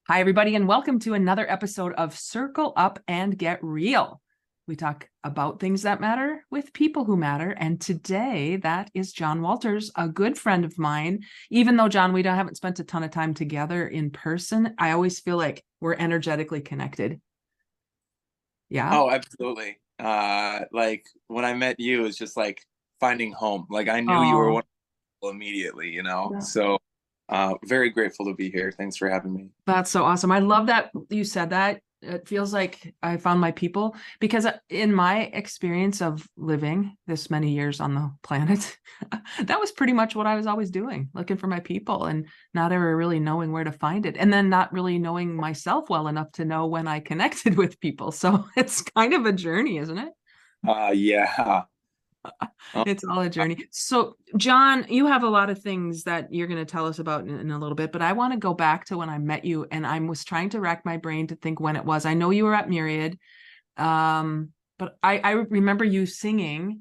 Hi, everybody, and welcome to another episode of Circle Up and Get Real. We talk about things that matter with people who matter. And today, that is Jon Walters, a good friend of mine. Even though, Jon, haven't spent a ton of time together in person, I always feel like we're energetically connected. Yeah. Oh, absolutely. Like when I met you, it was just like finding home. Like I knew you were one Oh, of the people immediately, you know? yeah. So very grateful to be here. Thanks for having me. That's so awesome. I love that you said that. It feels like I found my people because in my experience of living this many years on the planet, that was pretty much what I was always doing, looking for my people and not ever really knowing where to find it. And then not really knowing myself well enough to know when I connected with people. So it's kind of a journey, isn't it? Yeah. Oh, It's all a journey. So, Jon, you have a lot of things that you're going to tell us about in a little bit, but I want to go back to when I met you, and I was trying to rack my brain to think when it was. I know you were at Myriad, but I remember you singing,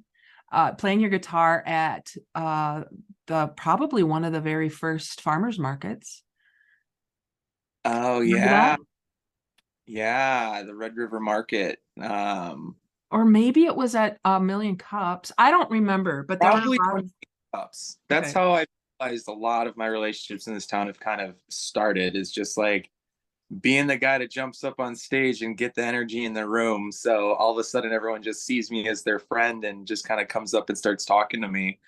playing your guitar at the probably one of the very first farmers markets. oh Remember that? yeah. Yeah, the Red River Market. Or maybe it was at a Million Cups. I don't remember, but there were Probably a lot 20 of. cups. That's Okay. how I realized a lot of my relationships in this town have kind of started, is just like being the guy that jumps up on stage and get the energy in the room. So all of a sudden, everyone just sees me as their friend and just kind of comes up and starts talking to me.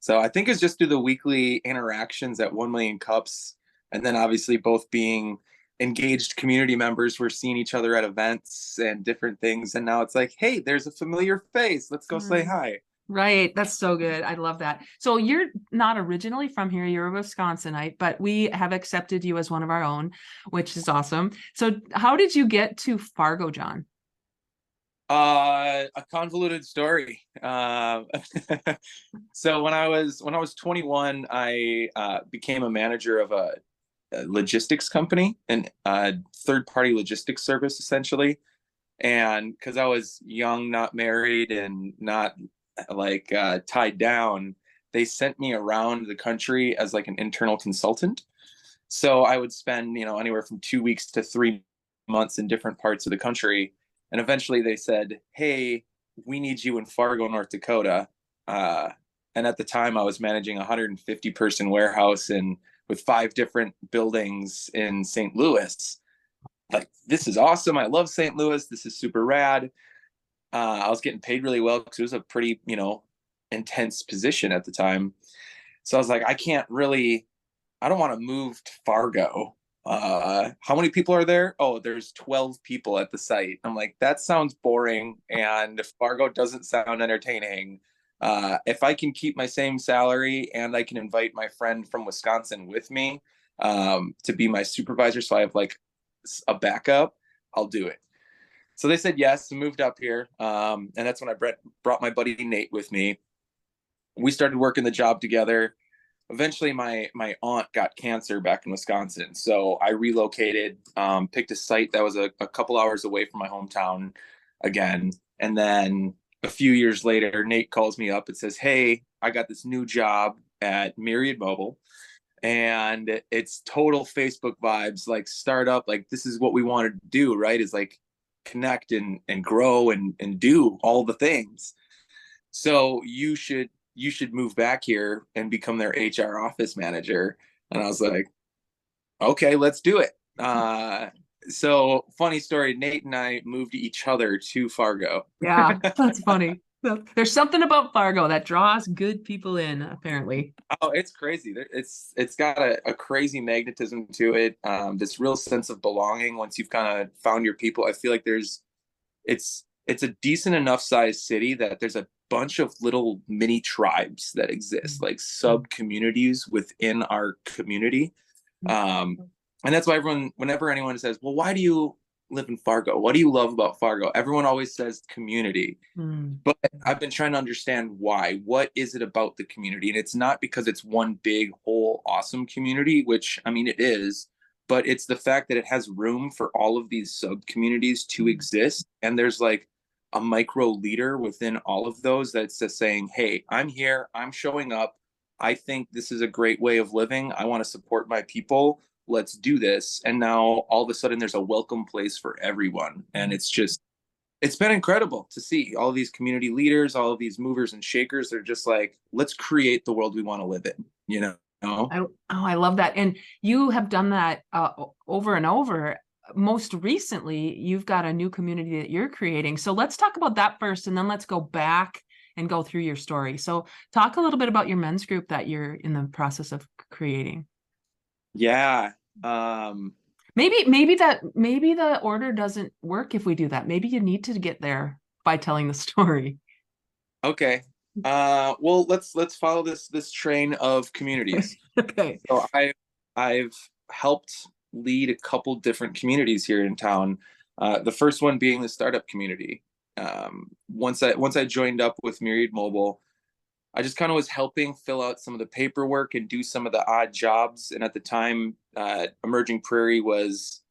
So I think it's just through the weekly interactions at 1 Million Cups. And then obviously, both being engaged community members, we're seeing each other at events and different things. And now it's like, hey, there's a familiar face. Let's go say Mm. hi. Right. That's so good. I love that. So you're not originally from here. You're a Wisconsinite, but we have accepted you as one of our own, which is awesome. So how did you get to Fargo, Jon? A convoluted story. So when I was 21, I became a manager of a logistics company, and third party logistics service essentially. And because I was young, not married, and not like tied down, they sent me around the country as like an internal consultant. So I would spend, anywhere from 2 weeks to 3 months in different parts of the country. And eventually they said, hey, we need you in Fargo, North Dakota. Uh, and at the time, I was managing a 150-person warehouse and with 5 different buildings in St. Louis. Like, this is awesome. I love St. Louis. This is super rad. I was getting paid really well because it was a pretty, intense position at the time. So I was like, I don't want to move to Fargo. How many people are there? Oh, there's 12 people at the site. I'm like, that sounds boring, and Fargo doesn't sound entertaining. If I can keep my same salary and I can invite my friend from Wisconsin with me to be my supervisor, so I have like a backup, I'll do it. So they said yes and moved up here. And that's when I brought my buddy Nate with me. We started working the job together. Eventually my aunt got cancer back in Wisconsin, so I relocated, picked a site that was a couple hours away from my hometown again. And then a few years later, Nate calls me up and says, hey, I got this new job at Myriad Mobile, and it's total Facebook vibes, like startup. Like, this is what we want to do, right? Is like connect and grow and do all the things. So you should move back here and become their HR office manager. And I was like, okay, let's do it. So funny story, Nate and I moved each other to Fargo. Yeah, that's funny. There's something about Fargo that draws good people in, apparently. Oh, it's crazy. It's got a crazy magnetism to it. This real sense of belonging once you've kind of found your people. I feel like it's a decent enough sized city that there's a bunch of little mini tribes that exist, like sub communities within our community. Um, and that's why whenever anyone says, well, why do you live in Fargo? What do you love about Fargo? Everyone always says community. Mm. But I've been trying to understand why. What is it about the community? And it's not because it's one big, whole, awesome community, which I mean, it is, but it's the fact that it has room for all of these sub communities to exist. And there's like a micro leader within all of those that's just saying, hey, I'm here, I'm showing up. I think this is a great way of living. I want to support my people. let's do this. And now all of a sudden there's a welcome place for everyone. And it's been incredible to see all these community leaders, all of these movers and shakers. They're just like, let's create the world we want to live in, you know? I love that. And you have done that over and over. Most recently, you've got a new community that you're creating. So let's talk about that first, and then let's go back and go through your story. So talk a little bit about your men's group that you're in the process of creating. Yeah. Maybe the order doesn't work if we do that. Maybe you need to get there by telling the story. Okay. Well, let's follow this train of communities. Okay. So I've helped lead a couple different communities here in town. The first one being the startup community. Once I joined up with Myriad Mobile, I just kind of was helping fill out some of the paperwork and do some of the odd jobs. And at the time, Emerging Prairie was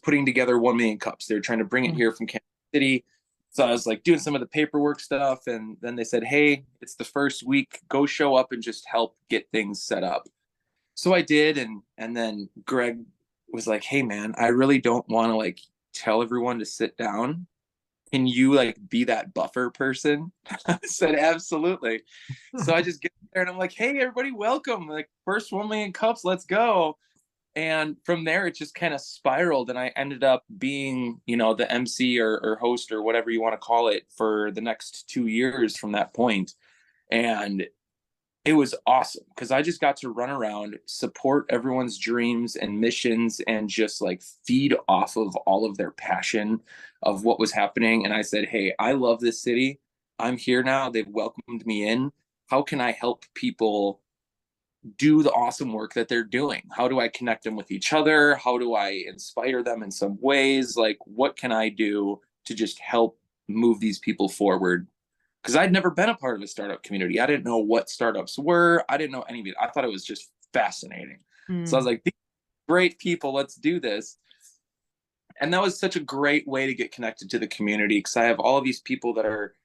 putting together 1 million cups. They were trying to bring it here from Kansas City. So I was like doing some of the paperwork stuff. And then they said, hey, it's the first week, go show up and just help get things set up. So I did. And then Greg was like, hey man, I really don't want to like tell everyone to sit down. Can you like be that buffer person? I said, absolutely. So I just get there and I'm like, hey, everybody, welcome. Like, first 1 million cups, let's go. And from there, it just kind of spiraled. And I ended up being, the MC or host or whatever you want to call it for the next 2 years from that point. And it was awesome because I just got to run around, support everyone's dreams and missions, and just like feed off of all of their passion of what was happening. And I said, hey, I love this city. I'm here now. They've welcomed me in. How can I help people do the awesome work that they're doing? How do I connect them with each other? How do I inspire them in some ways? Like, what can I do to just help move these people forward? Because I'd never been a part of a startup community. I didn't know what startups were. I didn't know any of it. I thought it was just fascinating. So I was like, these great people, let's do this. And that was such a great way to get connected to the community, because I have all of these people that are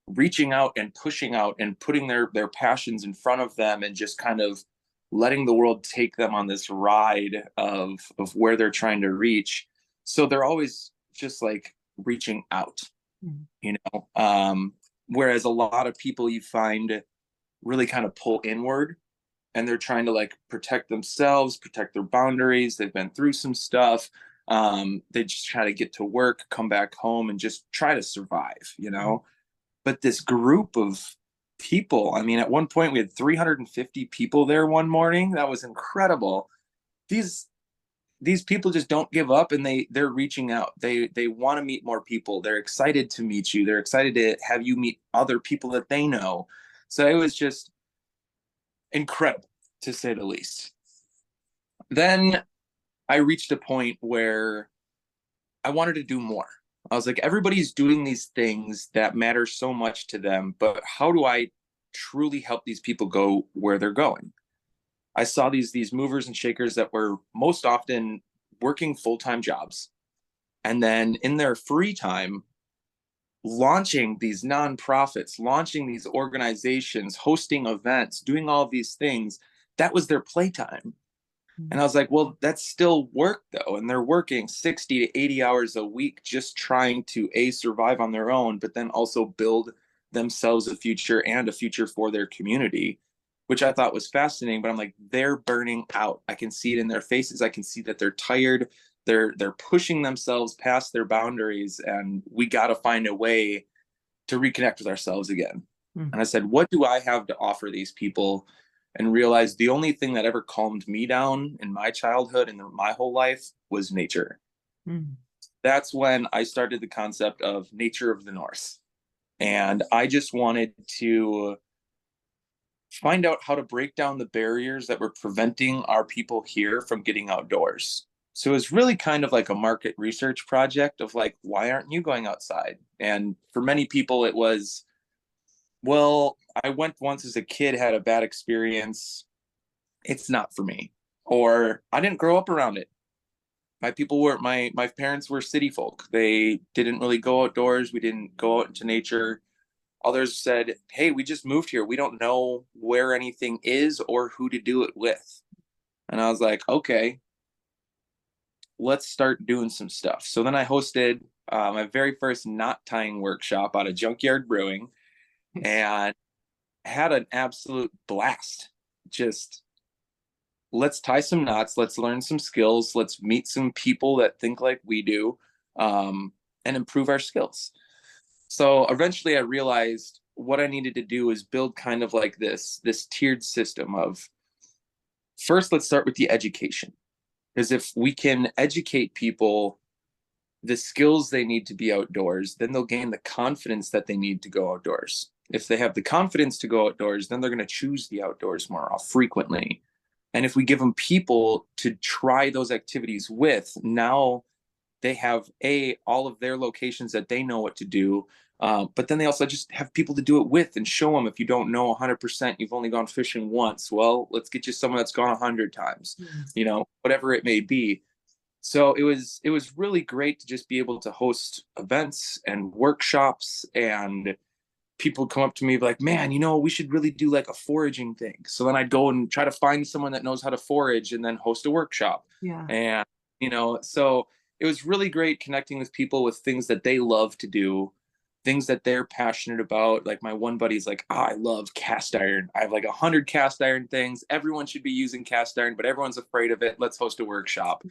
reaching out and pushing out and putting their passions in front of them and just kind of letting the world take them on this ride of where they're trying to reach. So they're always just like reaching out, whereas a lot of people you find really kind of pull inward, and they're trying to like protect themselves, protect their boundaries. They've been through some stuff. They just try to get to work, come back home, and just try to survive, But this group of people, I mean, at one point we had 350 people there one morning. That was incredible. These people just don't give up, and they're reaching out. They want to meet more people. They're excited to meet you. They're excited to have you meet other people that they know. So it was just incredible, to say the least. Then I reached a point where I wanted to do more. I was like, everybody's doing these things that matter so much to them, but how do I truly help these people go where they're going? I saw these movers and shakers that were most often working full-time jobs, and then in their free time launching these nonprofits, launching these organizations, hosting events, doing all of these things. That was their playtime. And I was like, well, that's still work though. And they're working 60 to 80 hours a week just trying to survive on their own, but then also build themselves a future and a future for their community, which I thought was fascinating. But I'm like, they're burning out. I can see it in their faces. I can see that they're tired. They're pushing themselves past their boundaries, and we got to find a way to reconnect with ourselves again. And I said, what do I have to offer these people? And realized the only thing that ever calmed me down in my childhood and my whole life was nature. That's when I started the concept of Nature of the North. And I just wanted to find out how to break down the barriers that were preventing our people here from getting outdoors. So it was really kind of like a market research project of like, why aren't you going outside? And for many people, it was, well, I went once as a kid, had a bad experience. It's not for me. Or I didn't grow up around it. My parents were city folk. They didn't really go outdoors. We didn't go out into nature. Others said, hey, we just moved here. We don't know where anything is or who to do it with. And I was like, okay, let's start doing some stuff. So then I hosted my very first knot tying workshop out of Junkyard Brewing and had an absolute blast. Just let's tie some knots, let's learn some skills, let's meet some people that think like we do, and improve our skills. So eventually I realized what I needed to do is build kind of like this tiered system of, first, let's start with the education. Because if we can educate people the skills they need to be outdoors, then they'll gain the confidence that they need to go outdoors. If they have the confidence to go outdoors, then they're going to choose the outdoors more frequently. And if we give them people to try those activities with, now they have all of their locations that they know what to do. But then they also just have people to do it with and show them. If you don't know 100%, you've only gone fishing once. Well, let's get you someone that's gone 100 times, whatever it may be. So it was really great to just be able to host events and workshops, and people come up to me like, man, we should really do like a foraging thing. So then I'd go and try to find someone that knows how to forage and then host a workshop. Yeah. And, so it was really great connecting with people with things that they love to do, things that they're passionate about. Like my one buddy's like, I love cast iron. I have like 100 cast iron things. Everyone should be using cast iron, but everyone's afraid of it. Let's host a workshop.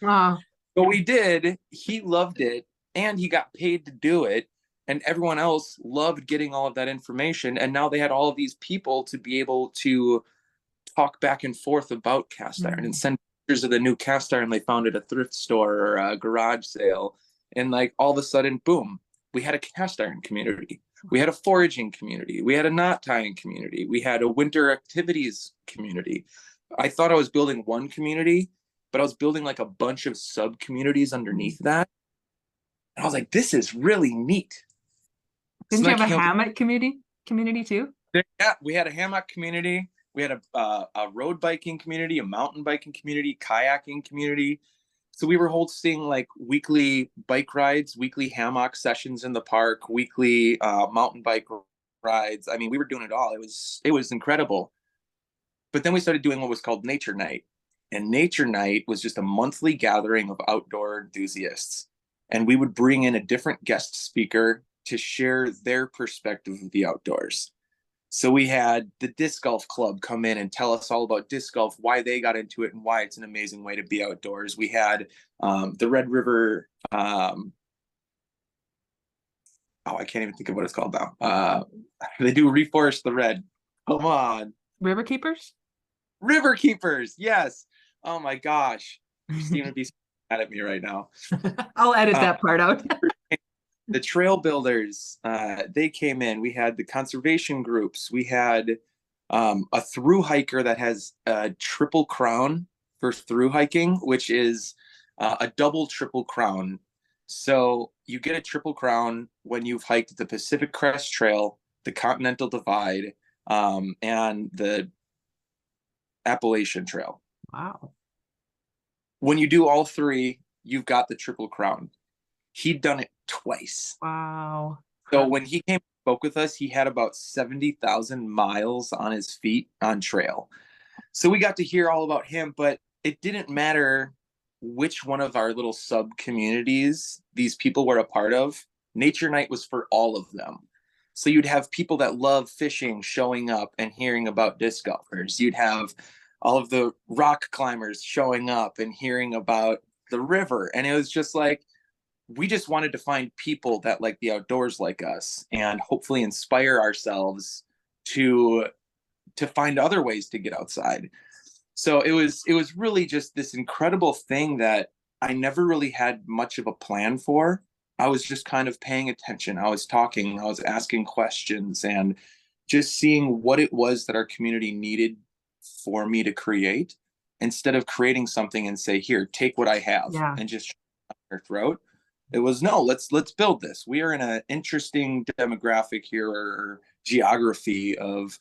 But we did. He loved it and he got paid to do it. And everyone else loved getting all of that information. And now they had all of these people to be able to talk back and forth about cast iron and send pictures of the new cast iron they found at a thrift store or a garage sale. And like all of a sudden, boom, we had a cast iron community. We had a foraging community. We had a knot tying community. We had a winter activities community. I thought I was building one community, but I was building like a bunch of sub communities underneath that. And I was like, this is really neat. Didn't you have a hammock community too? Yeah, we had a hammock community. We had a road biking community, a mountain biking community, kayaking community. So we were hosting like weekly bike rides, weekly hammock sessions in the park, weekly mountain bike rides. I mean, we were doing it all. It was incredible. But then we started doing what was called Nature Night. And Nature Night was just a monthly gathering of outdoor enthusiasts. And we would bring in a different guest speaker to share their perspective of the outdoors. So we had the disc golf club come in and tell us all about disc golf, why they got into it and why it's an amazing way to be outdoors. We had the Red River, I can't even think of what it's called now. They do Reforest the Red. Come on. River Keepers? River Keepers, yes. Oh my gosh. Christine would be mad at me right now. I'll edit that part out. The trail builders, they came in. We had the conservation groups. We had a through hiker that has a triple crown for through hiking, which is a double triple crown. So you get a triple crown when you've hiked the Pacific Crest Trail, the Continental Divide, and the Appalachian Trail. Wow. When you do all three, you've got the triple crown. He'd done it twice. Wow. So when he came and spoke with us, he had about 70,000 miles on his feet on trail. So we got to hear all about him, but it didn't matter which one of our little sub communities these people were a part of. Nature Night was for all of them. So you'd have people that love fishing showing up and hearing about disc golfers. You'd have all of the rock climbers showing up and hearing about the river. And it was just like, we just wanted to find people that like the outdoors like us and hopefully inspire ourselves to find other ways to get outside. So it was really just this incredible thing that I never really had much of a plan for. I was just kind of paying attention. I was talking, I was asking questions and just seeing what it was that our community needed for me to create instead of creating something and say, here, take what I have and just shove it down their throat. It was no, let's build this. We are in an interesting demographic here or geography of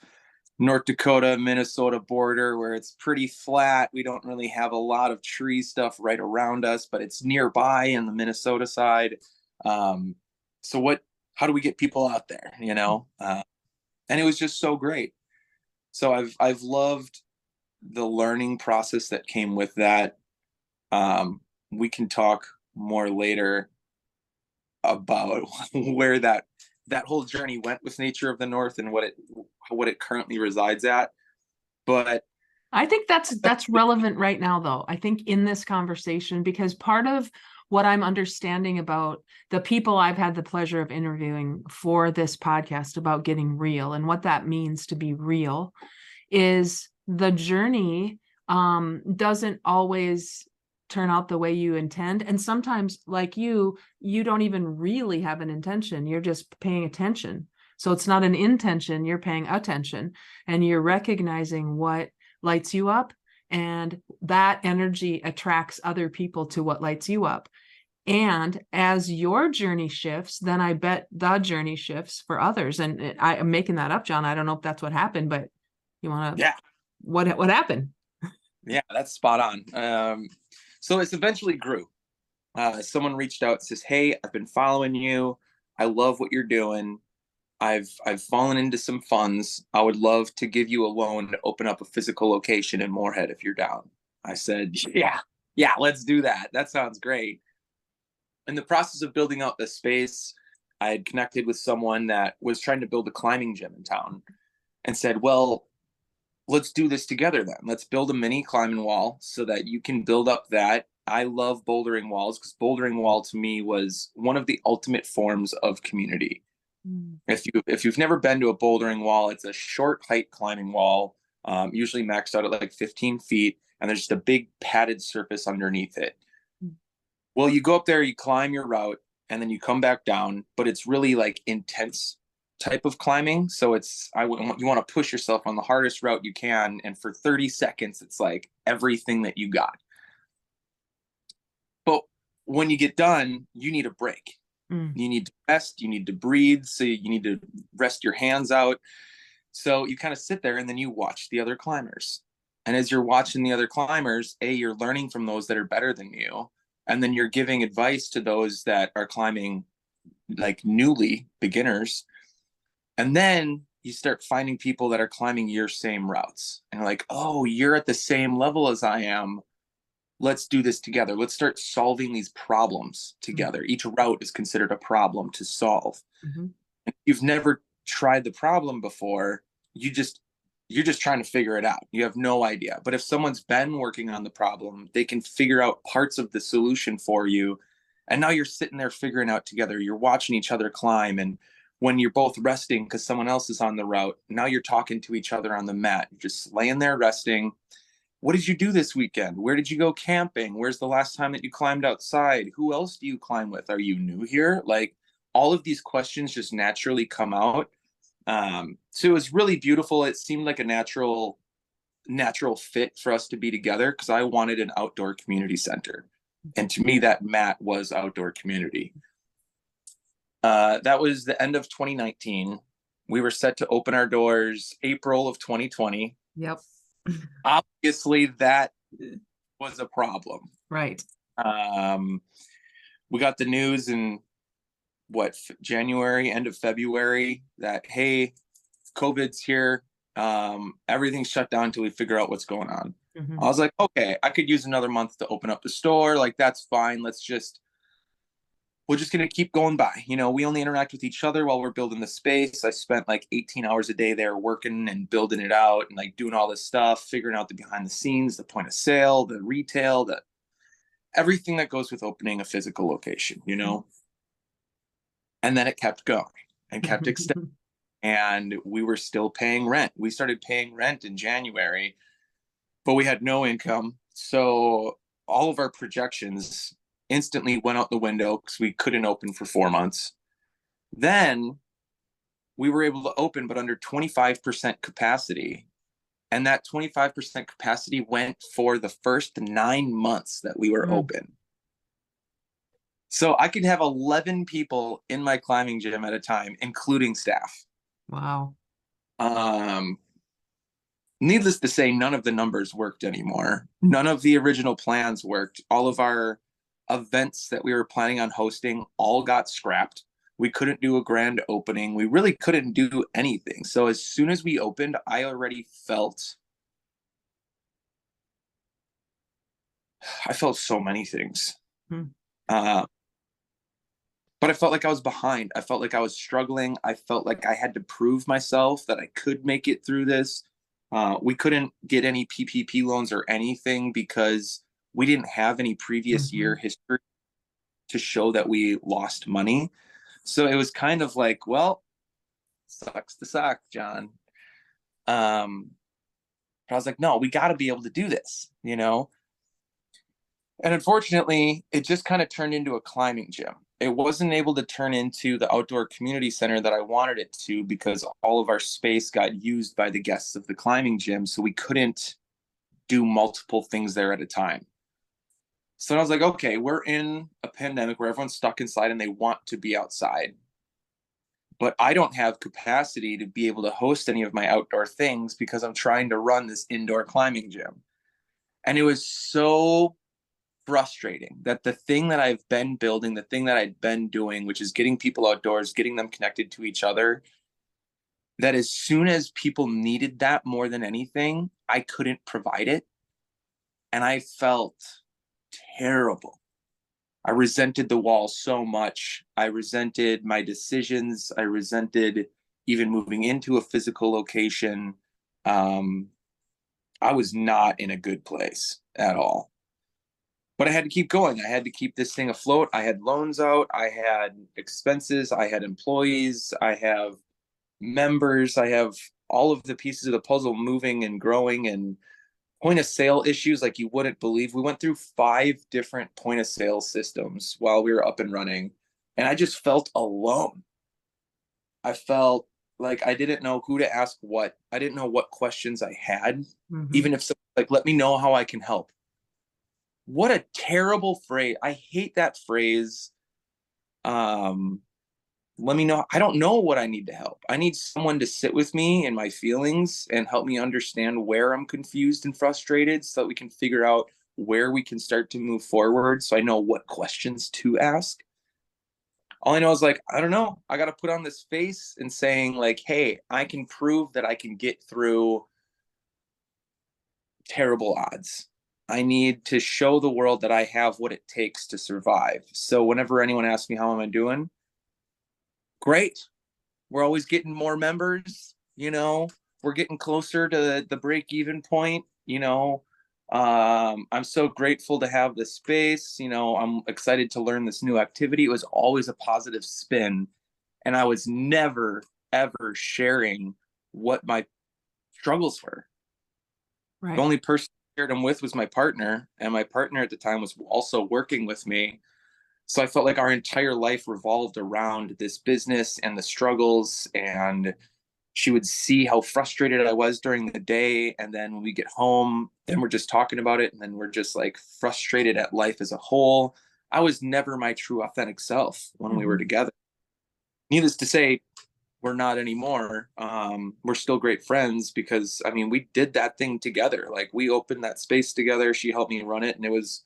North Dakota, Minnesota border where it's pretty flat. We don't really have a lot of tree stuff right around us, but it's nearby in the Minnesota side. So how do we get people out there, and it was just so great. So I've loved the learning process that came with that. we can talk more later about where that whole journey went with Nature of the North and what it currently resides at. But I think that's relevant right now, though. I think in this conversation, because part of what I'm understanding about the people I've had the pleasure of interviewing for this podcast about getting real and what that means to be real is the journey doesn't always turn out the way you intend. And sometimes, like you don't even really have an intention. You're just paying attention. So it's not an intention, you're paying attention and you're recognizing what lights you up, and that energy attracts other people to what lights you up. And as your journey shifts, then I bet the journey shifts for others. And I'm making that up, Jon. I don't know if that's what happened, but you want to? yeah, What happened? yeah, that's spot on. So it eventually grew. Someone reached out and says, "Hey, I've been following you. I love what you're doing. I've fallen into some funds. I would love to give you a loan to open up a physical location in Moorhead if you're down." I said, yeah, let's do that. That sounds great. In the process of building out the space, I had connected with someone that was trying to build a climbing gym in town and said, well, let's do this together then. Let's build a mini climbing wall so that you can build up that. I love bouldering walls because bouldering wall to me was one of the ultimate forms of community. If you've never been to a bouldering wall, it's a short height climbing wall, usually maxed out at like 15 feet, and there's just a big padded surface underneath it. Well, you go up there, you climb your route, and then you come back down, but it's really like intense type of climbing. So you want to push yourself on the hardest route you can, and for 30 seconds, it's like everything that you got. But when you get done, you need a break. You need to rest, you need to breathe, so you need to rest your hands out. So you kind of sit there and then you watch the other climbers. And as you're watching the other climbers, you're learning from those that are better than you. And then you're giving advice to those that are climbing like newly beginners. And then you start finding people that are climbing your same routes. And like, oh, you're at the same level as I am. Let's do this together. Let's start solving these problems together. Each route is considered a problem to solve. And if you've never tried the problem before, you're just trying to figure it out. You have no idea. But if someone's been working on the problem, they can figure out parts of the solution for you. And now you're sitting there figuring out together. You're watching each other climb. And when you're both resting because someone else is on the route, now you're talking to each other on the mat. You're just laying there resting. What did you do this weekend? Where did you go camping? Where's the last time that you climbed outside? Who else do you climb with? Are you new here? Like all of these questions just naturally come out. So it was really beautiful. It seemed like a natural fit for us to be together because I wanted an outdoor community center. And to me, that mat was outdoor community. That was the end of 2019. We were set to open our doors April of 2020. Yep. Obviously, that was a problem. Right. We got the news in January, end of February, that hey, COVID's here. Everything's shut down until we figure out what's going on. I was like, okay, I could use another month to open up the store. Like, that's fine. We're just going to keep going by. We only interact with each other while we're building the space. I spent like 18 hours a day there working and building it out and like doing all this stuff, figuring out the behind the scenes, the point of sale, the retail, everything that goes with opening a physical location, And then it kept going and kept extending. And we were still paying rent. We started paying rent in January, but we had no income. So all of our projections instantly went out the window because we couldn't open for 4 months. Then we were able to open, but under 25% capacity. And that 25% capacity went for the first 9 months that we were open. So I could have 11 people in my climbing gym at a time, including staff. Wow. Needless to say, none of the numbers worked anymore. None of the original plans worked. All of our events that we were planning on hosting all got scrapped. We couldn't do a grand opening. We really couldn't do anything. So as soon as we opened, I already felt so many things. Hmm. Uh, but I felt like I was behind. I felt like I was struggling. I felt like I had to prove myself that I could make it through this. We couldn't get any PPP loans or anything because we didn't have any previous year Mhm. history to show that we lost money. So it was kind of like, well, sucks to suck, Jon. But I was like, no, we got to be able to do this, you know? And unfortunately, it just kind of turned into a climbing gym. It wasn't able to turn into the outdoor community center that I wanted it to because all of our space got used by the guests of the climbing gym. So we couldn't do multiple things there at a time. So I was like, okay, we're in a pandemic where everyone's stuck inside and they want to be outside. But I don't have capacity to be able to host any of my outdoor things because I'm trying to run this indoor climbing gym. And it was so frustrating that the thing that I've been building, the thing that I'd been doing, which is getting people outdoors, getting them connected to each other, that as soon as people needed that more than anything, I couldn't provide it. And I felt terrible. I resented the wall so much. I resented my decisions. I resented even moving into a physical location. Um, I was not in a good place at all. But I had to keep going. I had to keep this thing afloat. I had loans out. I had expenses. I had employees. I have members. I have all of the pieces of the puzzle moving and growing, and point of sale issues like you wouldn't believe. We went through 5 different point of sale systems while we were up and running. And I just felt alone. I felt like I didn't know who to ask what. I didn't know what questions I had. Mhm. Even if someone like, let me know how I can help. What a terrible phrase. I hate that phrase. Um, Let me know. I don't know what I need to help. I need someone to sit with me in my feelings and help me understand where I'm confused and frustrated so that we can figure out where we can start to move forward so I know what questions to ask. All I know is like, I don't know. I got to put on this face and saying, like, hey, I can prove that I can get through terrible odds. I need to show the world that I have what it takes to survive. So whenever anyone asks me, how am I doing? Great. We're always getting more members, you know, we're getting closer to the break even point, you know. I'm so grateful to have this space, you know. I'm excited to learn this new activity. It was always a positive spin, and I was never ever sharing what my struggles were. The Right. only person I shared them with was my partner, and my partner at the time was also working with me. So I felt like our entire life revolved around this business and the struggles, and she would see how frustrated I was during the day. And then when we get home, then we're just talking about it. And then we're just like frustrated at life as a whole. I was never my true authentic self when we were Mhm. together. Needless to say, we're not anymore. We're still great friends because I mean, we did that thing together. Like we opened that space together. She helped me run it, and it was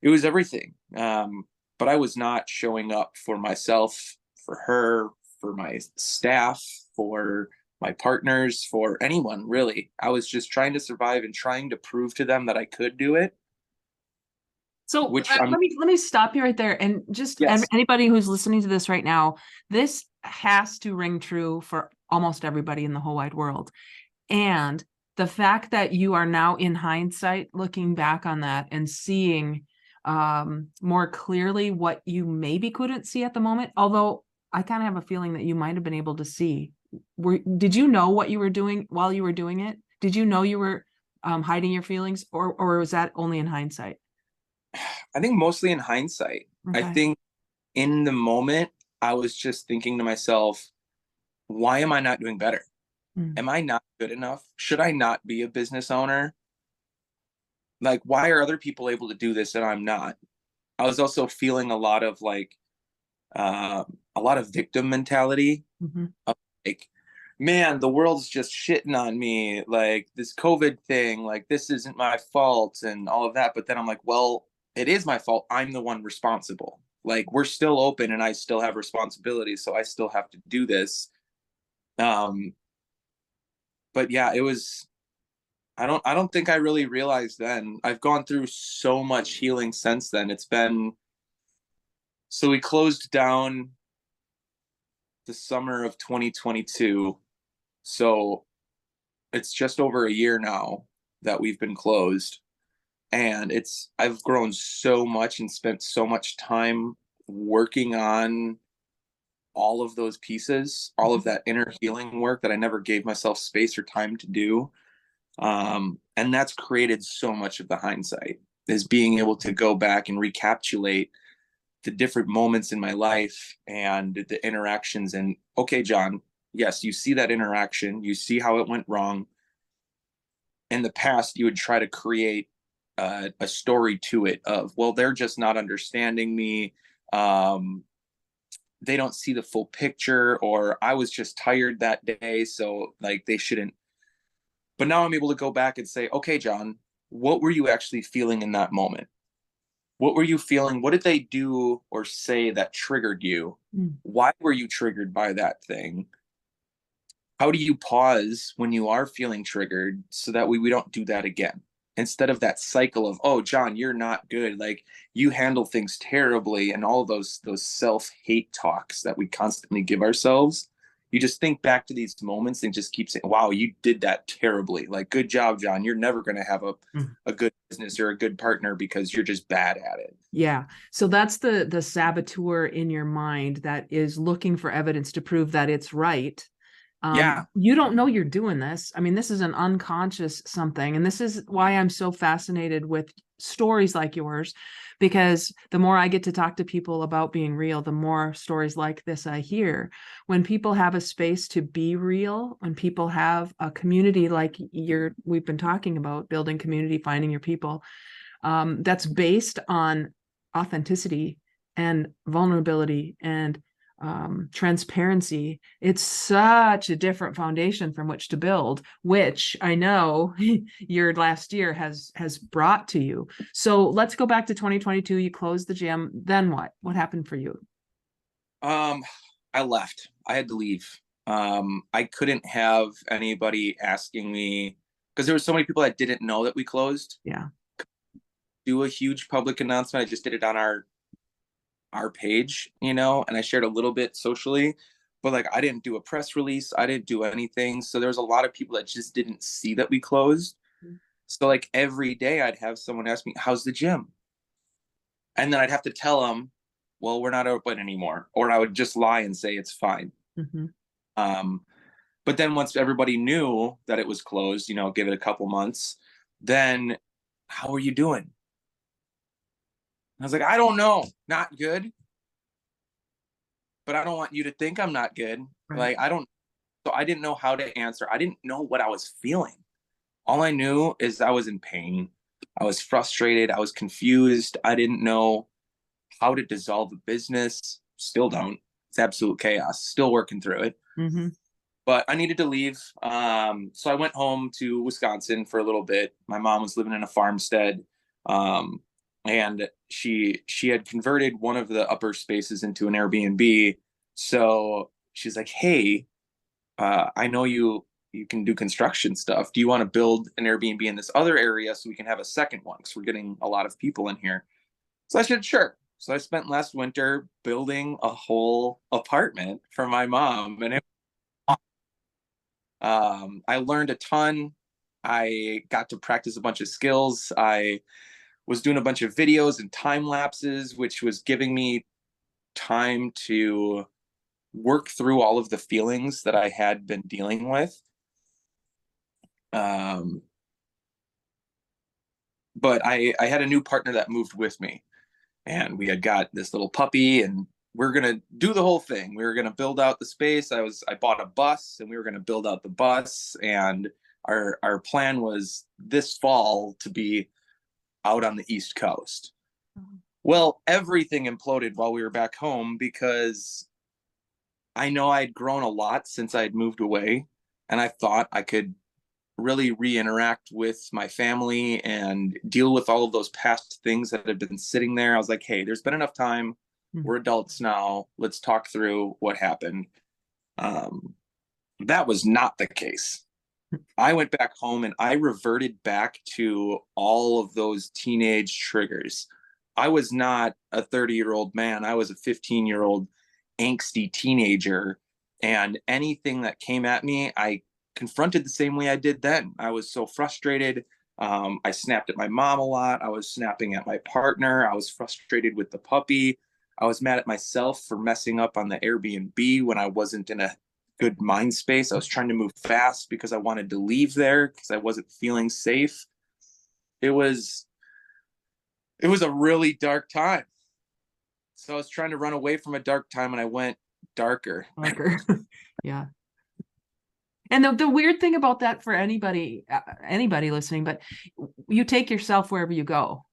everything. But I was not showing up for myself, for her, for my staff, for my partners, for anyone really. I was just trying to survive and trying to prove to them that I could do it, So which I'm, let me stop you right there, and just yes. anybody who's listening to this right now, this has to ring true for almost everybody in the whole wide world. And the fact that you are now in hindsight looking back on that and seeing more clearly what you maybe couldn't see at the moment, although I kind of have a feeling that you might have been able to see. Did you know what you were doing while you were doing it? Did you know you were hiding your feelings, or was that only in hindsight? I think mostly in hindsight. I Okay. think in the moment, I was just thinking to myself, why am I not doing better? Mm. Am I not good enough? Should I not be a business owner? Like, why are other people able to do this and I'm not? I was also feeling a lot of victim mentality. Mhm. Like, man, the world's just shitting on me. Like this COVID thing, like this isn't my fault and all of that. But then I'm like, well, it is my fault. I'm the one responsible. Like we're still open and I still have responsibilities, so I still have to do this. Um, but yeah, it was. I don't think I really realized then. I've gone through so much healing since then. It's been So we closed down the summer of 2022. So it's just over a year now that we've been closed. And I've grown so much and spent so much time working on all of those pieces, all of that inner healing work that I never gave myself space or time to do. And that's created so much of the hindsight, is being able to go back and recapitulate the different moments in my life and the interactions. And okay, Jon, yes, you see that interaction, you see how it went wrong. In the past, you would try to create a story to it of, well, they're just not understanding me. They don't see the full picture, or I was just tired that day, so like they shouldn't. But now I'm able to go back and say, okay, Jon, what were you actually feeling in that moment? What were you feeling? What did they do or say that triggered you? Why were you triggered by that thing? How do you pause when you are feeling triggered so that we don't do that again? Instead of that cycle of, oh, Jon, you're not good, like you handle things terribly, and all of those self-hate talks that we constantly give ourselves. You just think back to these moments and just keep saying, wow, you did that terribly. Like, good job, Jon. You're never going to have a good business or a good partner because you're just bad at it. Yeah. So that's the saboteur in your mind that is looking for evidence to prove that it's right. Yeah. You don't know you're doing this. I mean, this is an unconscious something. And this is why I'm so fascinated with stories like yours, because the more I get to talk to people about being real, the more stories like this I hear. When people have a space to be real, when people have a community like we've been talking about, building community, finding your people, that's based on authenticity and vulnerability and transparency. It's such a different foundation from which to build, which I know your last year has brought to you. So let's go back to 2022. You closed the gym. Then what? What happened for you? I left. I had to leave. I couldn't have anybody asking me, because there were so many people that didn't know that we closed, Yeah. do a huge public announcement. I just did it on our page, and I shared a little bit socially, but like I didn't do a press release. I didn't do anything. So there's a lot of people that just didn't see that we closed. So like every day I'd have someone ask me, how's the gym? And then I'd have to tell them, well, we're not open anymore. Or I would just lie and say it's fine. Mm-hmm. Um, but then once everybody knew that it was closed, give it a couple months, then how are you doing? I was like, I don't know, not good, but I don't want you to think I'm not good. Right. Like, I don't, so I didn't know how to answer. I didn't know what I was feeling. All I knew is I was in pain. I was frustrated. I was confused. I didn't know how to dissolve a business. Still don't. It's absolute chaos. Still working through it. Mm-hmm. But I needed to leave. So I went home to Wisconsin for a little bit. My mom was living in a farmstead. And she had converted one of the upper spaces into an Airbnb. So she's like, hey, I know you can do construction stuff. Do you want to build an Airbnb in this other area so we can have a second one? Because we're getting a lot of people in here. So I said, sure. So I spent last winter building a whole apartment for my mom, and I learned a ton. I got to practice a bunch of skills. I was doing a bunch of videos and time lapses, which was giving me time to work through all of the feelings that I had been dealing with. Um, but I had a new partner that moved with me, and we had got this little puppy, and we're gonna do the whole thing. We were gonna build out the space. I bought a bus, and we were gonna build out the bus, and our plan was this fall to be out on the East Coast. Well, everything imploded while we were back home, because I know I'd grown a lot since I'd moved away, and I thought I could really re-interact with my family and deal with all of those past things that had been sitting there. I was like, hey, there's been enough time. We're adults now. Let's talk through what happened. That was not the case. I went back home and I reverted back to all of those teenage triggers. I was not a 30-year-old man. I was a 15-year-old angsty teenager. And anything that came at me, I confronted the same way I did then. I was so frustrated. I snapped at my mom a lot. I was snapping at my partner. I was frustrated with the puppy. I was mad at myself for messing up on the Airbnb when I wasn't in a good mind space. I was trying to move fast because I wanted to leave there because I wasn't feeling safe. It was it was a really dark time. So I was trying to run away from a dark time and I went darker. Darker. Yeah. And the weird thing about that for anybody listening, but you take yourself wherever you go,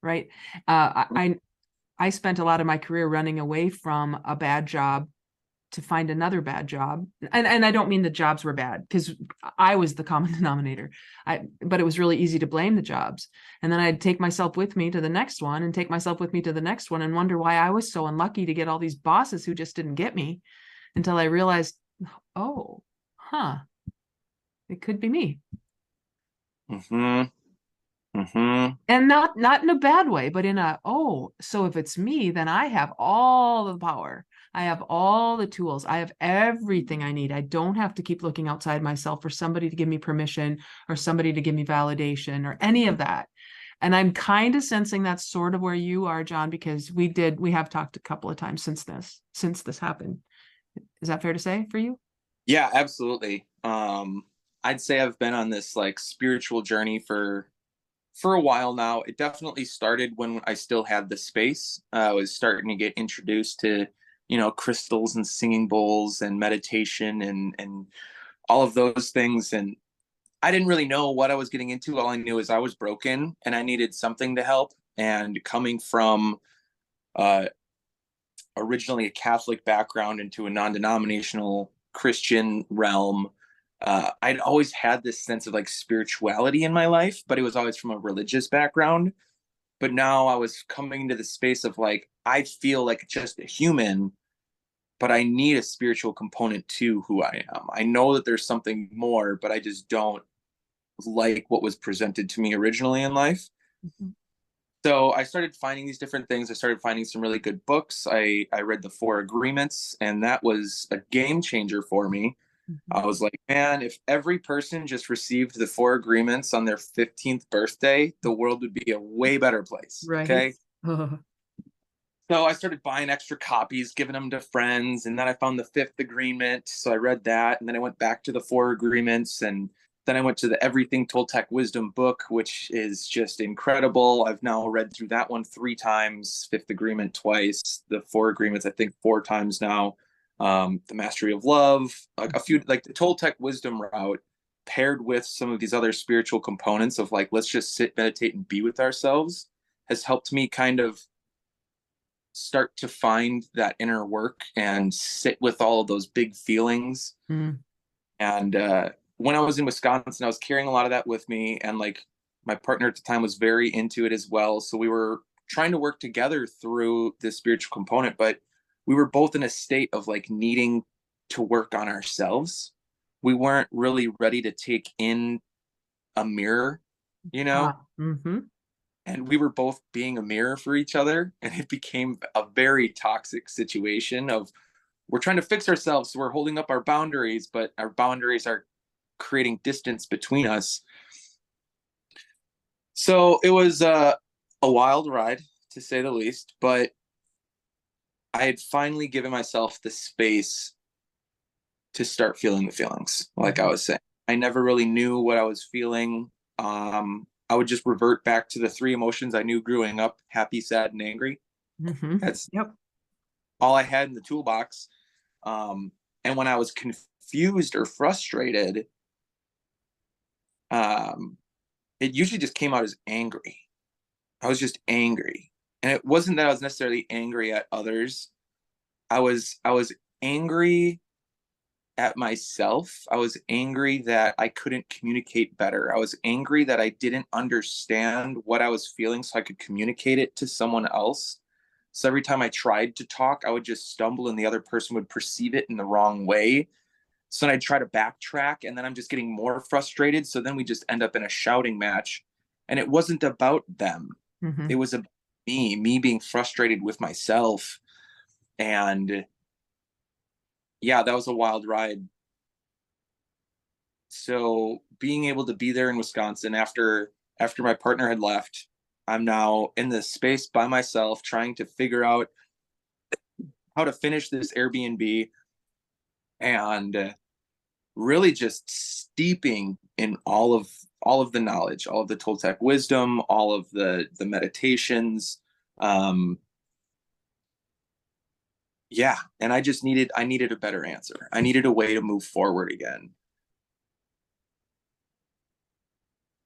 right? I spent a lot of my career running away from a bad job to find another bad job. And I don't mean the jobs were bad, because I was the common denominator. But it was really easy to blame the jobs. And then I'd take myself with me to the next one and take myself with me to the next one and wonder why I was so unlucky to get all these bosses who just didn't get me, until I realized, oh, it could be me. Mm-hmm. Mm-hmm. And not in a bad way, but in a, oh, so if it's me, then I have all the power. I have all the tools. I have everything I need. I don't have to keep looking outside myself for somebody to give me permission or somebody to give me validation or any of that. And I'm kind of sensing that's sort of where you are, Jon, because we have talked a couple of times since this happened. Is that fair to say for you? Yeah, absolutely. I'd say I've been on this like spiritual journey for a while now. It definitely started when I still had the space. I was starting to get introduced to, crystals and singing bowls and meditation and all of those things. And I didn't really know what I was getting into. All I knew is I was broken and I needed something to help. And coming from uh, originally a Catholic background into a non-denominational Christian realm, I'd always had this sense of like spirituality in my life, but it was always from a religious background. But now I was coming to the space of like, I feel like just a human, but I need a spiritual component to who I am. I know that there's something more, but I just don't like what was presented to me originally in life. Mhm. So I started finding these different things. I started finding some really good books. I read the Four Agreements, and that was a game changer for me. Mhm. I was like, man, if every person just received the Four Agreements on their 15th birthday, the world would be a way better place. Right. Okay. So I started buying extra copies, giving them to friends. And then I found the Fifth Agreement. So I read that. And then I went back to the Four Agreements. And then I went to the Everything Toltec Wisdom book, which is just incredible. I've now read through that one 3 times, Fifth Agreement twice, the Four Agreements, I think 4 times now. The Mastery of Love, like a few, like the Toltec Wisdom route paired with some of these other spiritual components of like, let's just sit, meditate, and be with ourselves has helped me kind of start to find that inner work and sit with all of those big feelings. Mm. And when I was in Wisconsin, I was carrying a lot of that with me. And like my partner at the time was very into it as well. So we were trying to work together through this spiritual component, but we were both in a state of like needing to work on ourselves. We weren't really ready to take in a mirror, you know? Mm-hmm. And we were both being a mirror for each other, and it became a very toxic situation of we're trying to fix ourselves, so we're holding up our boundaries, but our boundaries are creating distance between us. So it was a wild ride, to say the least, but I had finally given myself the space to start feeling the feelings. Like I Mm-hmm. was saying, I never really knew what I was feeling. I would just revert back to the 3 emotions I knew growing up: happy, sad, and angry. Mm-hmm. That's Yep. all I had in the toolbox. And when I was confused or frustrated, um, it usually just came out as angry. I was just angry. And it wasn't that I was necessarily angry at others. I was angry at myself. I was angry that I couldn't communicate better. I was angry that I didn't understand what I was feeling so I could communicate it to someone else. So every time I tried to talk, I would just stumble and the other person would perceive it in the wrong way. So then I'd try to backtrack and then I'm just getting more frustrated. So then we just end up in a shouting match. And it wasn't about them. Mm-hmm. It was me being frustrated with myself. And yeah, that was a wild ride. So being able to be there in Wisconsin after my partner had left, I'm now in this space by myself trying to figure out how to finish this Airbnb, and really just steeping in all of the knowledge, all of the Toltec wisdom, all of the meditations. Um, yeah, and I needed a better answer. I needed a way to move forward again.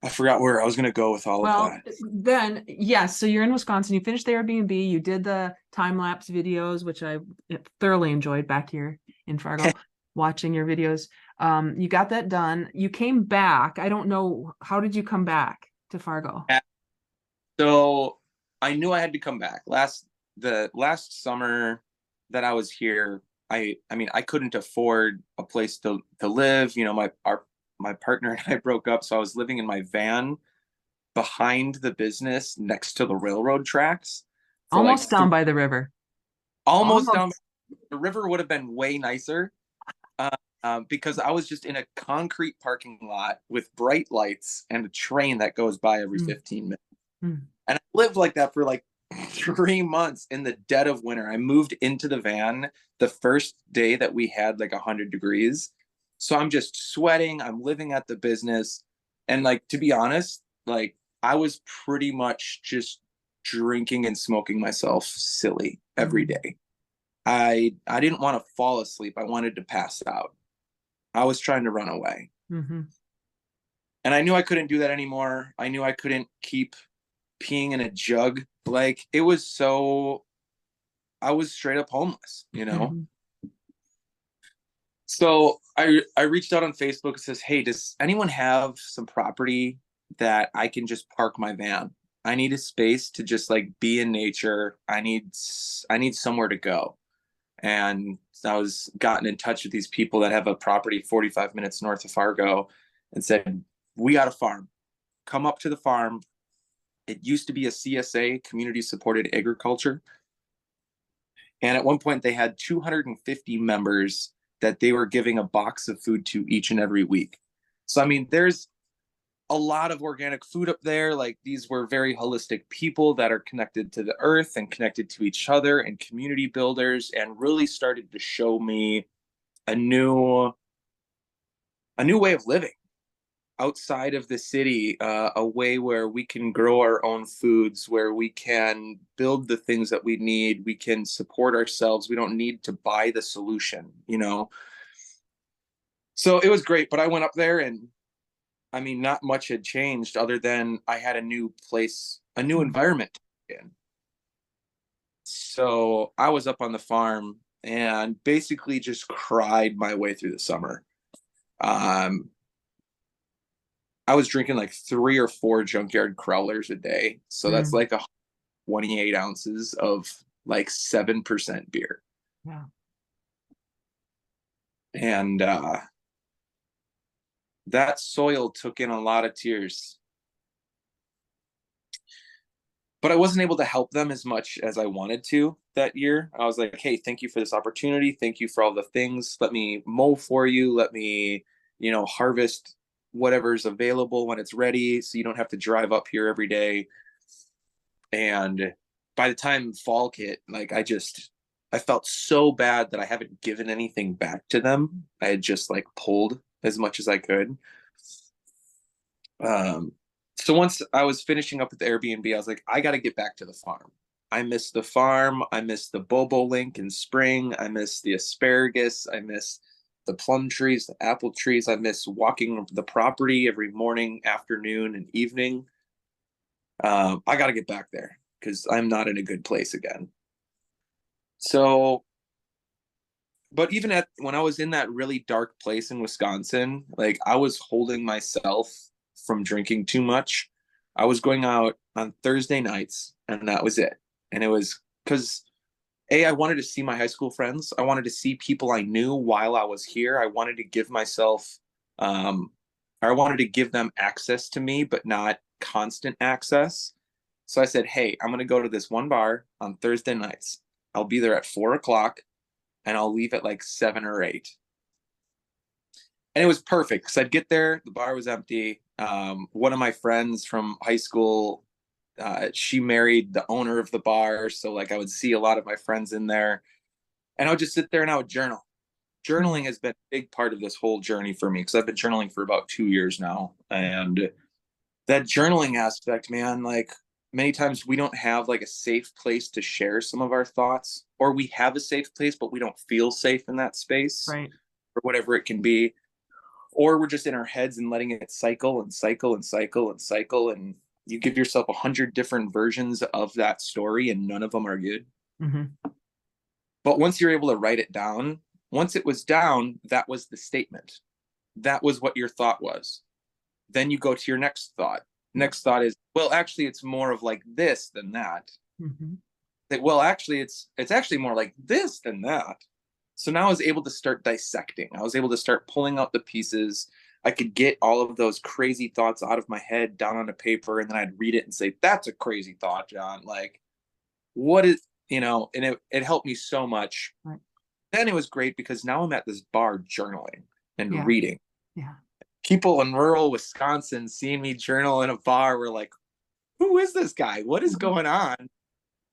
I forgot where I was going to go with all of Well, that. then, yes. So you're in Wisconsin. You finished the Airbnb. You did the time lapse videos, which I thoroughly enjoyed back here in Fargo, watching your videos. You got that done. You came back. I don't know. How did you come back to Fargo? So I knew I had to come back. The last summer that I was here, I mean I couldn't afford a place to live. My partner and I broke up, so I was living in my van behind the business next to the railroad tracks for like Almost down by the river. almost down. Almost. The river would have been way nicer, uh, because I was just in a concrete parking lot with bright lights and a train that goes by every Mm, 15 minutes. mm, And I lived like that for like 3 months in the dead of winter. I moved into the van the first day that we had like 100 degrees. So I'm just sweating. I'm living at the business. And like, to be honest, like I was pretty much just drinking and smoking myself silly every mm, day. I didn't want to fall asleep. I wanted to pass out. I was trying to run away. mhm, And I knew I couldn't do that anymore. I knew I couldn't keep peeing in a jug. Like it was so, I was straight up homeless. mhm, So I reached out on Facebook and says, "Hey, does anyone have some property that I can just park my van? I need a space to just like be in nature. I need somewhere to go." And so I was gotten in touch with these people that have a property 45 minutes north of Fargo and said, "We got a farm. Come up to the farm. It used to be a CSA, community supported agriculture. And at one point, they had 250 members that they were giving a box of food to each and every week. So, I mean, there's a lot of organic food up there. Like these were very holistic people that are connected to the earth and connected to each other and community builders, and really started to show me a new a new way of living outside of the city, a way where we can grow our own foods, where we can build the things that we need, we can support ourselves. We don't need to buy the solution. So it was great, but I went up there and I mean, not much had changed other than I had a new place, a new mm, environment in. So I was up on the farm and basically just cried my way through the summer. Um, I was drinking like 3 or 4 junkyard crawlers a day. So that's mm. like 28 ounces of like 7% beer. Yeah. And that soil took in a lot of tears. But I wasn't able to help them as much as I wanted to that year. I was like, hey, thank you for this opportunity. Thank you for all the things. Let me mow for you. Let me, harvest whatever's available when it's ready so you don't have to drive up here every day. And by the time fall hit, like I felt so bad that I haven't given anything back to them. I had just like pulled as much as I could. Um, so once I was finishing up with the Airbnb, I was like, I got to get back to the farm. I miss the farm. I miss the bobolink in spring. I miss the asparagus. I miss the plum trees, the apple trees. I miss walking the property every morning, afternoon, and evening. I got to get back there because I'm not in a good place again. So, but even when I was in that really dark place in Wisconsin, like I was holding myself from drinking too much. I was going out on Thursday nights and that was it. And it was because I wanted to see my high school friends. I wanted to see people I knew while I was here. I wanted to give myself, I wanted to give them access to me, but not constant access. So I said, hey, I'm going to go to this one bar on Thursday nights. I'll be there at 4 o'clock and I'll leave at like 7 or 8. And it was perfect because I'd get there, the bar was empty. One of my friends from high school, she married the owner of the bar. So like I would see a lot of my friends in there, and I would just sit there and I would journal. Mm. Journaling has been a big part of this whole journey for me because I've been journaling for about 2 years now. And that journaling aspect, man, like many times we don't have like a safe place to share some of our thoughts, or we have a safe place, but we don't feel safe in that space Right. or whatever it can be. Or we're just in our heads and letting it cycle and cycle and cycle and cycle. And you give yourself 100 different versions of that story and none of them are good. Mm-hmm. But once you're able to write it down, once it was down, that was the statement. That was what your thought was. Then you go to your next thought. Yeah. Next thought is, well, actually, it's more of like this than that. Mm-hmm. That, well, actually, it's actually more like this than that. So now I was able to start dissecting. I was able to start pulling out the pieces. I could get all of those crazy thoughts out of my head down on a paper, and then I'd read it and say, that's a crazy thought, Jon. Like, what is, and it helped me so much. Right. Then it was great because now I'm at this bar journaling and Yeah. reading. Yeah. People in rural Wisconsin seeing me journal in a bar were like, who is this guy? What is Mm-hmm. going on?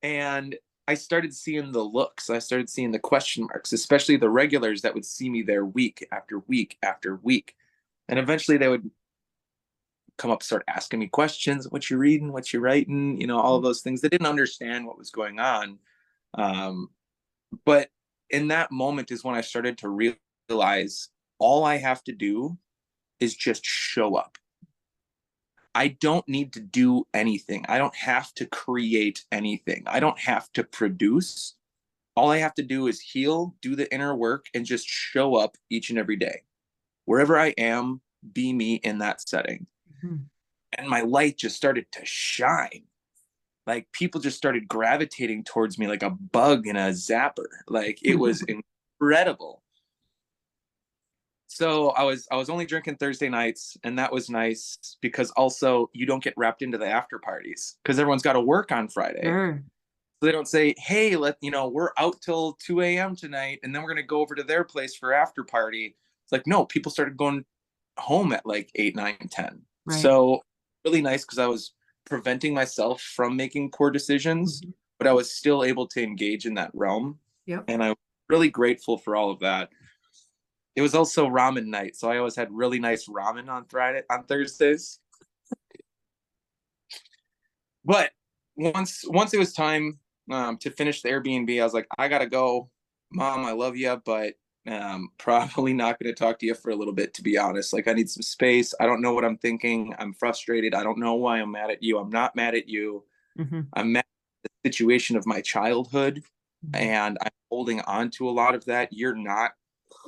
And I started seeing the looks. I started seeing the question marks, especially the regulars that would see me there week after week after week. And eventually they would come up, start asking me questions. What you reading? What you writing? All of those things. They didn't understand what was going on. Um, but in that moment is when I started to realize all I have to do is just show up. I don't need to do anything. I don't have to create anything. I don't have to produce. All I have to do is heal, do the inner work, and just show up each and every day. Wherever I am, be me in that setting. Mm-hmm. And my light just started to shine. Like people just started gravitating towards me like a bug in a zapper. Like it was incredible. So I was only drinking Thursday nights, and that was nice because also you don't get wrapped into the after parties because everyone's got to work on Friday. Sure. So they don't say, hey, we're out till 2 a.m. tonight, and then we're gonna go over to their place for after party. It's like, no, people started going home at like 8, 9, 10. Right. So really nice because I was preventing myself from making poor decisions, Mm-hmm. but I was still able to engage in that realm. Yep. And I'm really grateful for all of that. It was also ramen night, so I always had really nice ramen on Thursdays. But once it was time to finish the Airbnb, I was like, I gotta go, Mom. I love you, but probably not going to talk to you for a little bit, to be honest. Like I need some space. I don't know what I'm thinking. I'm frustrated. I don't know why I'm mad at you. I'm not mad at you. Mm-hmm. I'm mad at the situation of my childhood, Mm-hmm. and I'm holding on to a lot of that. You're not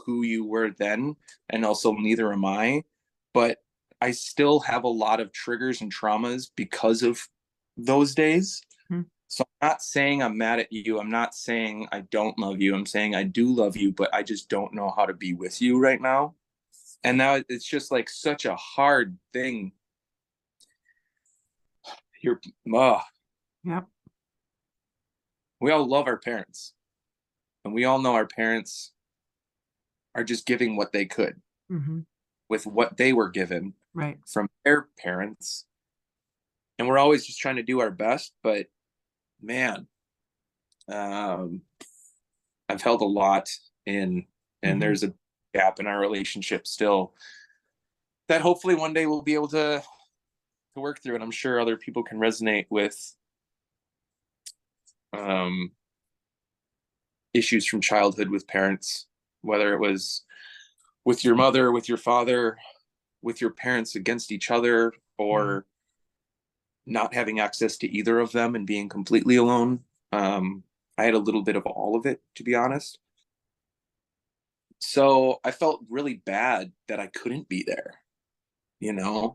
who you were then, and also neither am I. But I still have a lot of triggers and traumas because of those days. Mm-hmm. So I'm not saying I'm mad at you. I'm not saying I don't love you. I'm saying I do love you, but I just don't know how to be with you right now. And now it's just like such a hard thing. You're, uh, Yep. we all love our parents, and we all know our parents are just giving what they could Mm-hmm. with what they were given Right. from their parents. And we're always just trying to do our best. But man, um, I've held a lot in, and Mm-hmm. there's a gap in our relationship still that hopefully one day we'll be able to work through. And I'm sure other people can resonate with um, issues from childhood with parents, whether it was with your mother, with your father, with your parents against each other, Yeah. or not having access to either of them and being completely alone. I had a little bit of all of it, to be honest. So I felt really bad that I couldn't be there.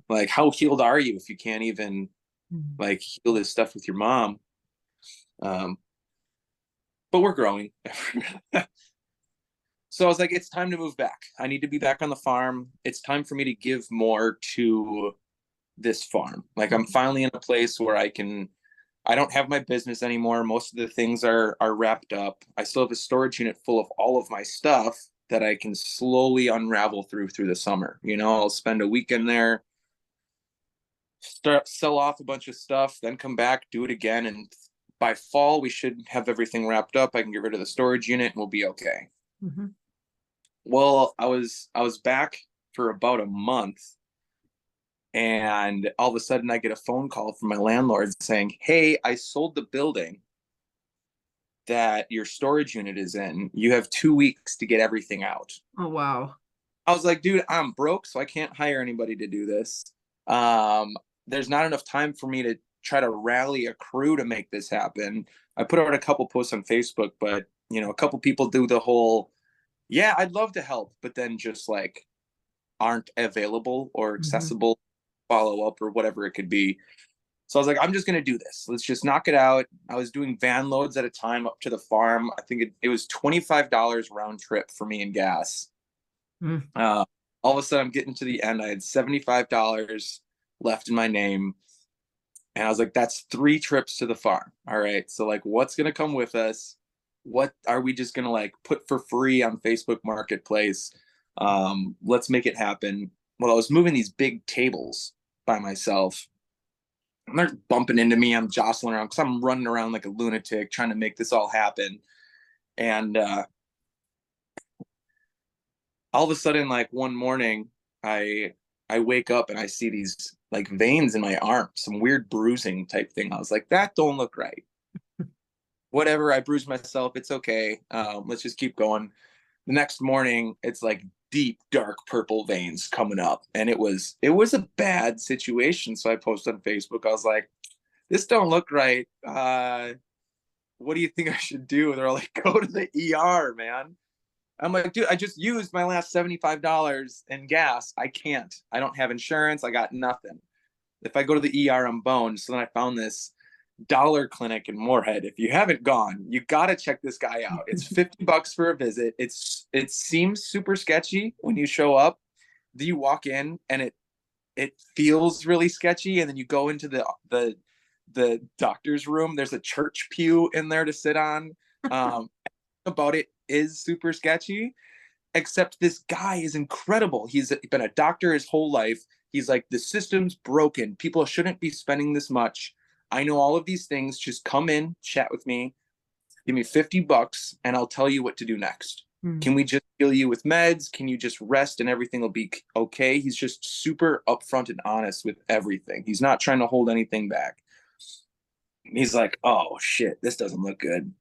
Like how healed are you if you can't even Mm-hmm. like heal this stuff with your mom? Um, but we're growing. So I was like, it's time to move back. I need to be back on the farm. It's time for me to give more to this farm. Like I'm finally in a place where I can I don't have my business anymore. Most of the things are wrapped up. I still have a storage unit full of all of my stuff that I can slowly unravel through the summer. You know, I'll spend a weekend there, start sell off a bunch of stuff, then come back, do it again, and by fall we should have everything wrapped up. I can get rid of the storage unit and we'll be okay. Mm-hmm. Well, I was back for about a month, and all of a sudden I get a phone call from my landlord saying, "Hey, I sold the building that your storage unit is in. You have 2 weeks to get everything out." Oh, wow. I was like, "Dude, I'm broke, so I can't hire anybody to do this. Um, there's not enough time for me to try to rally a crew to make this happen." I put out a couple posts on Facebook, but a couple people do the whole, "Yeah, I'd love to help," but then just like aren't available or Mm-hmm. accessible, follow up or whatever it could be. So I was like, I'm just going to do this. Let's just knock it out. I was doing van loads at a time up to the farm. I think it was $25 round trip for me in gas. Mm. Uh, all of a sudden, I'm getting to the end. I had $75 left in my name. And I was like, that's 3 trips to the farm. All right. So, like, what's going to come with us? What are we just going to like put for free on Facebook Marketplace? Let's make it happen. Well, I was moving these big tables by myself. And they're bumping into me. I'm jostling around because I'm running around like a lunatic trying to make this all happen. And all of a sudden, like one morning, I I wake up and I see these like veins in my arm, some weird bruising type thing. I was like, that don't look right. Whatever, I bruised myself. It's okay. Let's just keep going. The next morning, it's like deep, dark purple veins coming up, and it was a bad situation. So I posted on Facebook. I was like, this don't look right. What do you think I should do? And they're like, go to the ER, man. I'm like, dude, I just used my last $75 in gas. I can't. I don't have insurance. I got nothing. If I go to the ER, I'm boned. So then I found this dollar clinic in Moorhead. If you haven't gone, you got to check this guy out. It's $50 for a visit. It seems super sketchy when you show up. Do you walk in and it feels really sketchy, and then you go into the doctor's room. There's a church pew in there to sit on. About it is super sketchy, except this guy is incredible. He's been a doctor his whole life. He's like, the system's broken. People shouldn't be spending this much. I know all of these things. Just come in, chat with me, give me $50, and I'll tell you what to do next. Mm. Can we just heal you with meds? Can you just rest and everything will be okay? He's just super upfront and honest with everything. He's not trying to hold anything back. He's like, oh shit, this doesn't look good.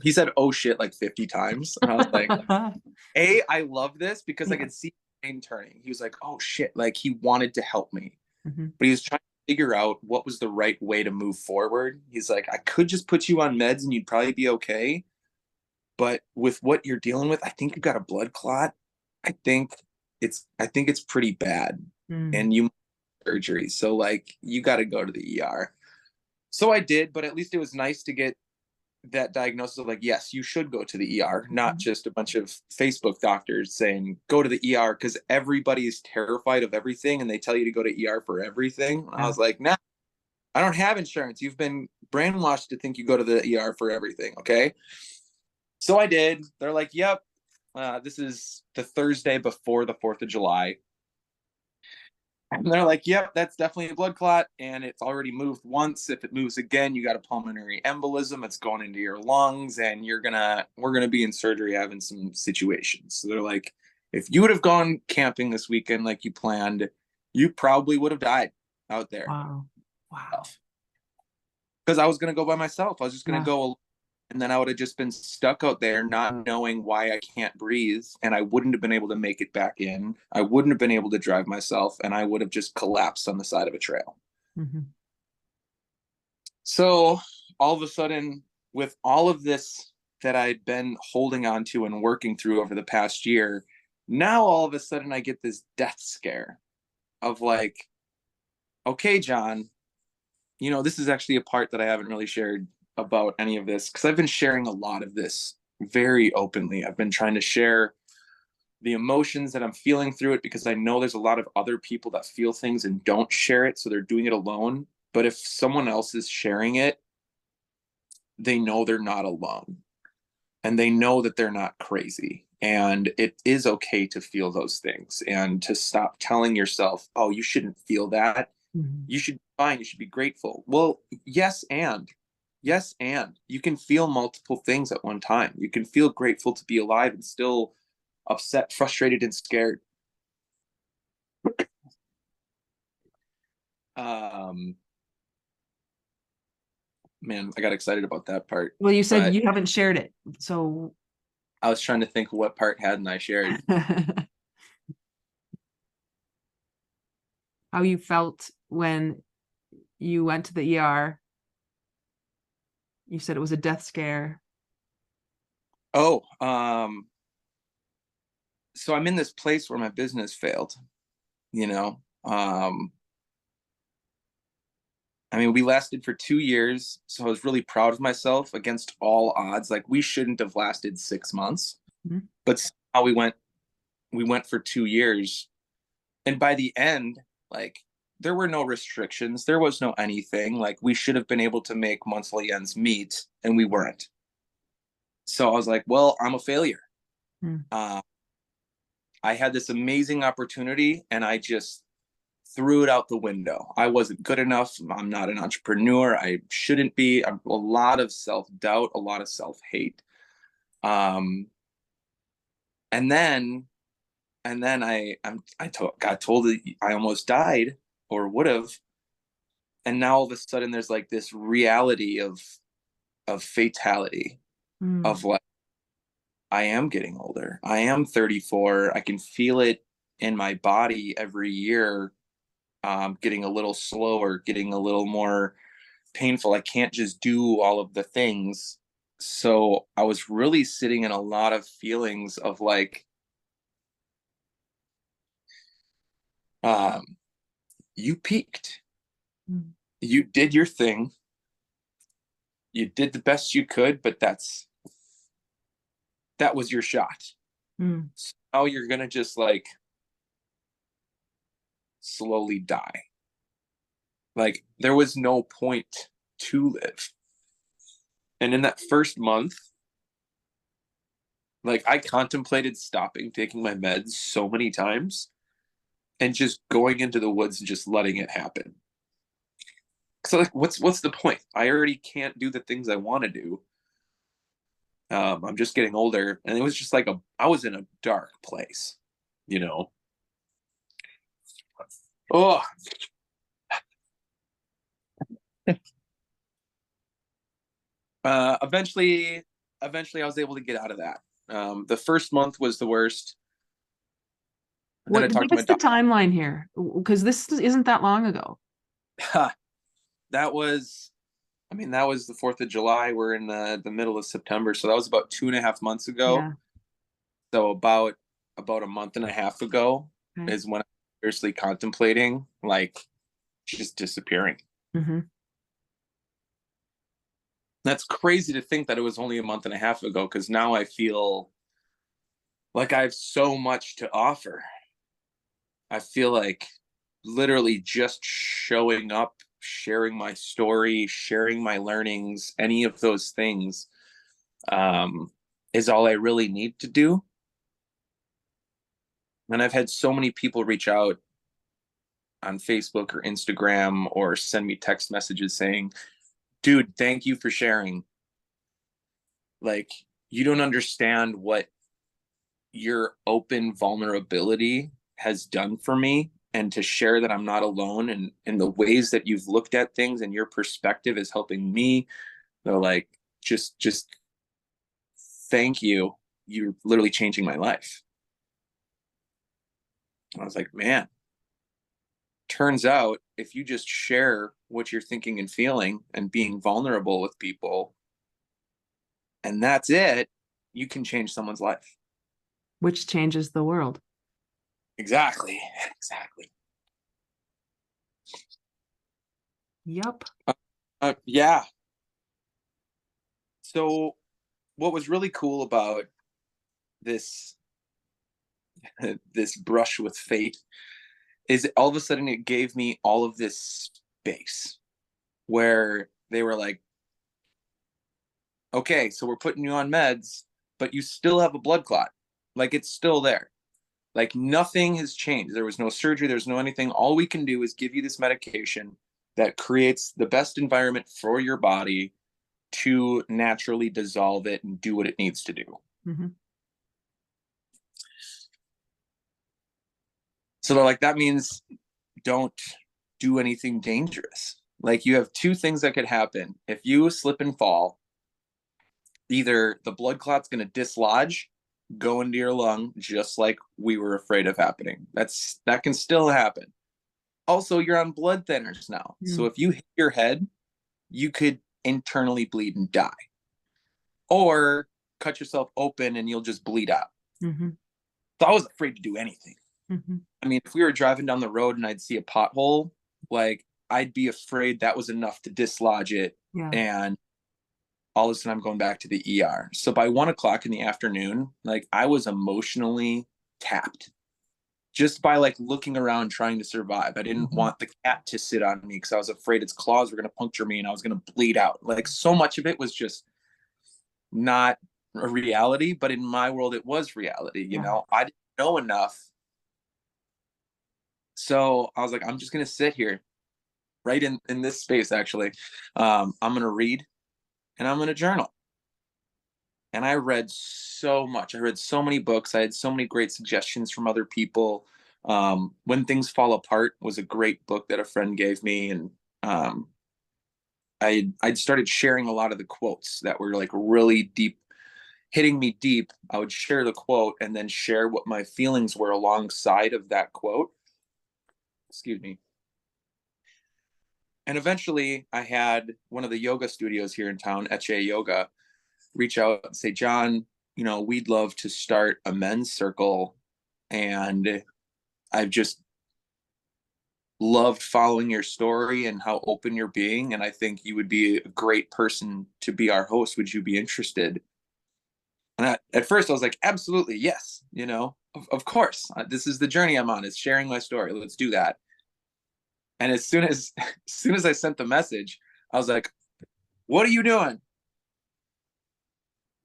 He said, oh shit, like 50 times. And I was like, I love this because I Yeah. could see the brain turning. He was like, oh shit, like he wanted to help me, Mm-hmm. but he was trying to figure out what was the right way to move forward. He's like, I could just put you on meds and you'd probably be okay. But with what you're dealing with, I think you've got a blood clot. I think it's pretty bad. Mm. And you surgery. So like you got to go to the ER. So I did, but at least it was nice to get that diagnosis of like, yes, you should go to the ER, not just a bunch of Facebook doctors saying go to the ER because everybody is terrified of everything and they tell you to go to ER for everything. I Yeah. was like, nah, I don't have insurance. You've been brainwashed to think you go to the ER for everything. Okay. So I did. They're like, yep, this is the Thursday before the 4th of July. And they're like, yep, that's definitely a blood clot. And it's already moved once. If it moves again, you got a pulmonary embolism. It's going into your lungs and we're going to be in surgery having some situations. So they're like, if you would have gone camping this weekend like you planned, you probably would have died out there. Wow. Wow. Because I was going to go by myself. I was just going to Yeah. go, and then I would have just been stuck out there not knowing why I can't breathe, and I wouldn't have been able to make it back in. I wouldn't have been able to drive myself, and I would have just collapsed on the side of a trail. Mm-hmm. So all of a sudden, with all of this that I'd been holding on to and working through over the past year, now all of a sudden I get this death scare of like, okay, Jon, this is actually a part that I haven't really shared about any of this because I've been sharing a lot of this very openly. I've been trying to share the emotions that I'm feeling through it because I know there's a lot of other people that feel things and don't share it. So they're doing it alone. But if someone else is sharing it, they know they're not alone, and they know that they're not crazy. And it is okay to feel those things, and to stop telling yourself, oh, you shouldn't feel that. Mhm. You should be fine. You should be grateful. Well, yes, and you can feel multiple things at one time. You can feel grateful to be alive and still upset, frustrated, and scared. Um, man, I got excited about that part, Well, you said but you haven't shared it. So I was trying to think of what part hadn't I shared. how you felt when you went to the ER. You said it was a death scare. Oh, so I'm in this place where my business failed, you know. I mean, we lasted for 2 years, so I was really proud of myself against all odds. Like, we shouldn't have lasted 6 months, Mhm. but somehow we went for 2 years. And by the end, like, there were no restrictions, there was no anything. Like, we should have been able to make monthly ends meet, and we weren't. So I was like, well, I'm a failure. Mm. Uh, I had this amazing opportunity, and I just threw it out the window. I wasn't good enough. I'm not an entrepreneur. I shouldn't be. A lot of self doubt, a lot of self hate. Um, and then, got told that I almost died or would have. And now all of a sudden, there's like this reality of fatality, Mm. of like, I am getting older. I am 34. I can feel it in my body every year, getting a little slower, getting a little more painful. I can't just do all of the things. So I was really sitting in a lot of feelings of like, um, you peaked. Mm. You did your thing. You did the best you could, but that was your shot. Mm. So now you're gonna just like slowly die. Like, there was no point to live. And in that first month, like, I contemplated stopping taking my meds so many times and just going into the woods and just letting it happen. So like, what's the point? I already can't do the things I want to do. I'm just getting older, and it was just like I was in a dark place, you know. Oh, eventually, I was able to get out of that. The first month was the worst. And then I What talked give to my us the doctor. timeline here? Because this isn't that long ago. That was, I mean, that was the 4th of July. We're in the middle of September, so that was about 2.5 months ago. Yeah. So about a month and a half ago Okay. is when I was seriously contemplating like just disappearing. Mm-hmm. That's crazy to think that it was only a month and a half ago, because now I feel like I have so much to offer. I feel like literally just showing up, sharing my story, sharing my learnings, any of those things, is all I really need to do. And I've had so many people reach out on Facebook or Instagram or send me text messages saying, dude, thank you for sharing. Like, you don't understand what your open vulnerability has done for me, and to share that I'm not alone, and the ways that you've looked at things and your perspective is helping me. They're like, just thank you. You're literally changing my life. And I was like, man, turns out if you just share what you're thinking and feeling and being vulnerable with people, and that's it, you can change someone's life. Which changes the world. Exactly. Exactly. Yep. Yeah. So what was really cool about this this brush with fate is all of a sudden it gave me all of this space. where they were like, okay, so we're putting you on meds, but you still have a blood clot. Like, it's still there. Like, nothing has changed. There was no surgery, there's no anything. All we can do is give you this medication that creates the best environment for your body to naturally dissolve it and do what it needs to do. Mm-hmm. So they're like, that means don't do anything dangerous. Like, you have two things that could happen. If you slip and fall, either the blood clot's going to dislodge, go into your lung, just like we were afraid of happening. That can still happen. Also, you're on blood thinners now. So if you hit your head, you could internally bleed and die. Or cut yourself open and you'll just bleed out. Mm-hmm. So I was afraid to do anything. Mm-hmm. I mean, if we were driving down the road and I'd see a pothole, like, I'd be afraid that was enough to dislodge it. Yeah. And all of a sudden I'm going back to the ER. So by 1 o'clock in the afternoon, like, I was emotionally tapped just by like looking around trying to survive. I didn't want the cat to sit on me because I was afraid its claws were going to puncture me and I was going to bleed out. Like, so much of it was just not a reality, but in my world, it was reality. You know, I didn't know enough. So I was like, I'm just going to sit here right in this space. Actually, I'm going to read and I'm going to journal. And I read so much. I read so many books. I had so many great suggestions from other people. When Things Fall Apart was a great book that a friend gave me. And I'd started sharing a lot of the quotes that were like really deep, hitting me deep. I would share the quote and then share what my feelings were alongside of that quote. Excuse me. And eventually I had one of the yoga studios here in town, Eche Yoga, reach out and say, John, you know, we'd love to start a men's circle. And I've just loved following your story and how open you're being. And I think you would be a great person to be our host. Would you be interested? And at first I was like, absolutely, yes. You know, of course, this is the journey I'm on. It's sharing my story. Let's do that. And as soon as I sent the message, I was like, what are you doing?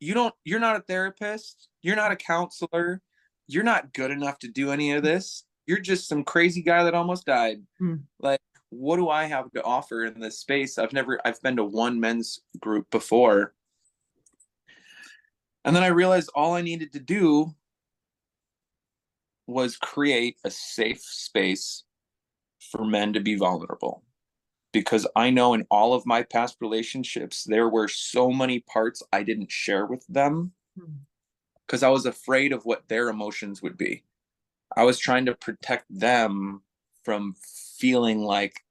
You're not a therapist. You're not a counselor. You're not good enough to do any of this. You're just some crazy guy that almost died. Like, what do I have to offer in this space? I've been to one men's group before. And then I realized all I needed to do was create a safe space for men to be vulnerable. Because I know in all of my past relationships, there were so many parts I didn't share with them because I was afraid of what their emotions would be. I was trying to protect them from feeling like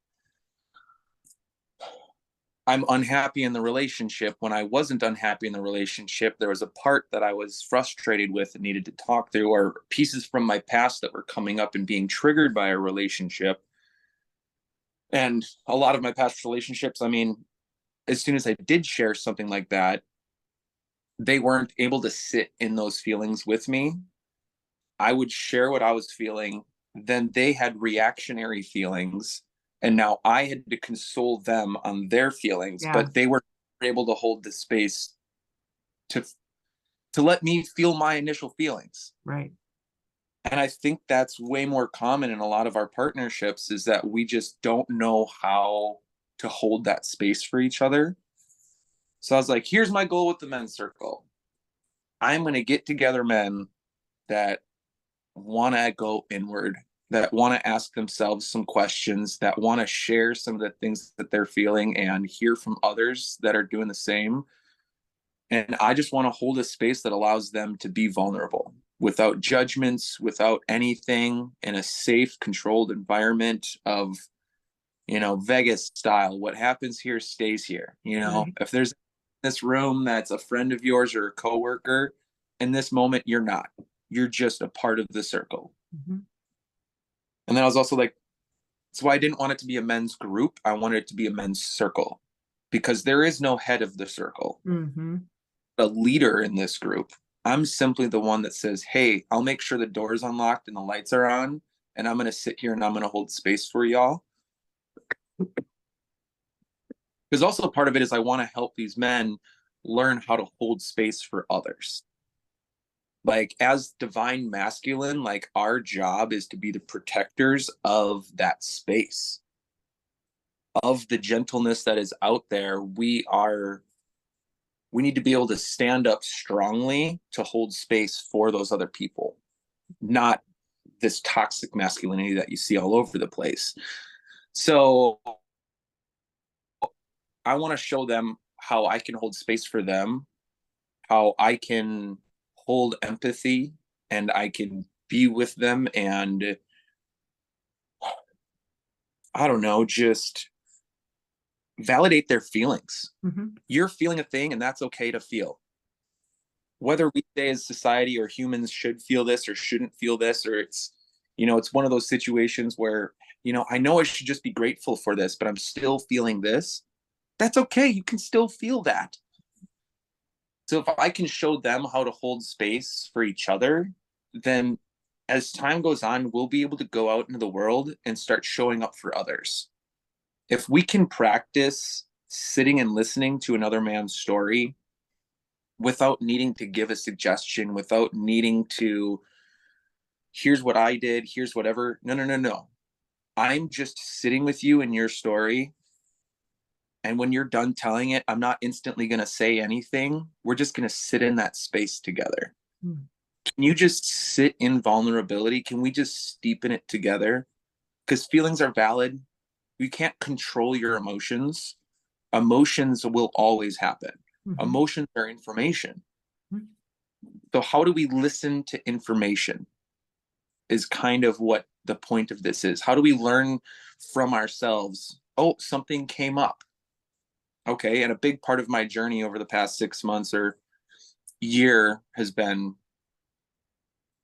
I'm unhappy in the relationship when I wasn't unhappy in the relationship. There was a part that I was frustrated with and needed to talk through, or pieces from my past that were coming up and being triggered by a relationship. And a lot of my past relationships, I mean, as soon as I did share something like that, they weren't able to sit in those feelings with me. I would share what I was feeling, then they had reactionary feelings, and now I had to console them on their feelings, but they were able to hold the space to let me feel my initial feelings. Right. And I think that's way more common in a lot of our partnerships, is that we just don't know how to hold that space for each other. So I was like, here's my goal with the men's circle. I'm going to get together men that want to go inward, that want to ask themselves some questions, that want to share some of the things that they're feeling and hear from others that are doing the same. And I just want to hold a space that allows them to be vulnerable without judgments, without anything, in a safe, controlled environment of, you know, Vegas style. What happens here stays here. You know, if there's this room that's a friend of yours or a coworker, in this moment, you're not. You're just a part of the circle. And then I was also like, that's why I didn't want it to be a men's group. I wanted it to be a men's circle, because there is no head of the circle, a leader in this group. I'm simply the one that says, hey, I'll make sure the door's unlocked and the lights are on, and I'm going to sit here and I'm going to hold space for y'all. Because also part of it is I want to help these men learn how to hold space for others. Like as divine masculine, like our job is to be the protectors of that space, of the gentleness that is out there. We need to be able to stand up strongly to hold space for those other people, not this toxic masculinity that you see all over the place. So I want to show them how I can hold space for them, how I can hold empathy and I can be with them and I don't know, just validate their feelings. Mm-hmm. You're feeling a thing and that's okay to feel. Whether we say as society or humans should feel this or shouldn't feel this, or it's, it's one of those situations where, I know I should just be grateful for this, but I'm still feeling this. That's okay. You can still feel that. So if I can show them how to hold space for each other, then as time goes on, we'll be able to go out into the world and start showing up for others. If we can practice sitting and listening to another man's story without needing to give a suggestion, without needing to, here's what I did, here's whatever. No, no, no, no. I'm just sitting with you in your story. And when you're done telling it, I'm not instantly going to say anything. We're just going to sit in that space together. Mm. Can you just sit in vulnerability? Can we just steep in it together? Because feelings are valid. You can't control your emotions. Emotions will always happen. Mm-hmm. Emotions are information. Mm-hmm. So, how do we listen to information? Is kind of what the point of this is. How do we learn from ourselves? Oh, something came up. Okay. And a big part of my journey over the past 6 months or year has been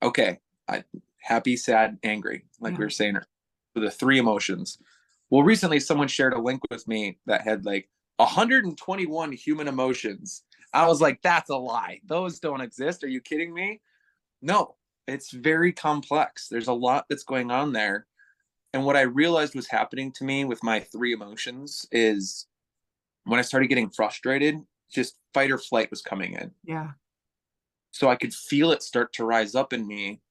okay, happy, sad, angry, like we were saying, for the three emotions. Well, recently someone shared a link with me that had like 121 human emotions. I was like, that's a lie. Those don't exist. Are you kidding me? No, it's very complex. There's a lot that's going on there. And what I realized was happening to me with my three emotions is when I started getting frustrated, just fight or flight was coming in. Yeah. So I could feel it start to rise up in me.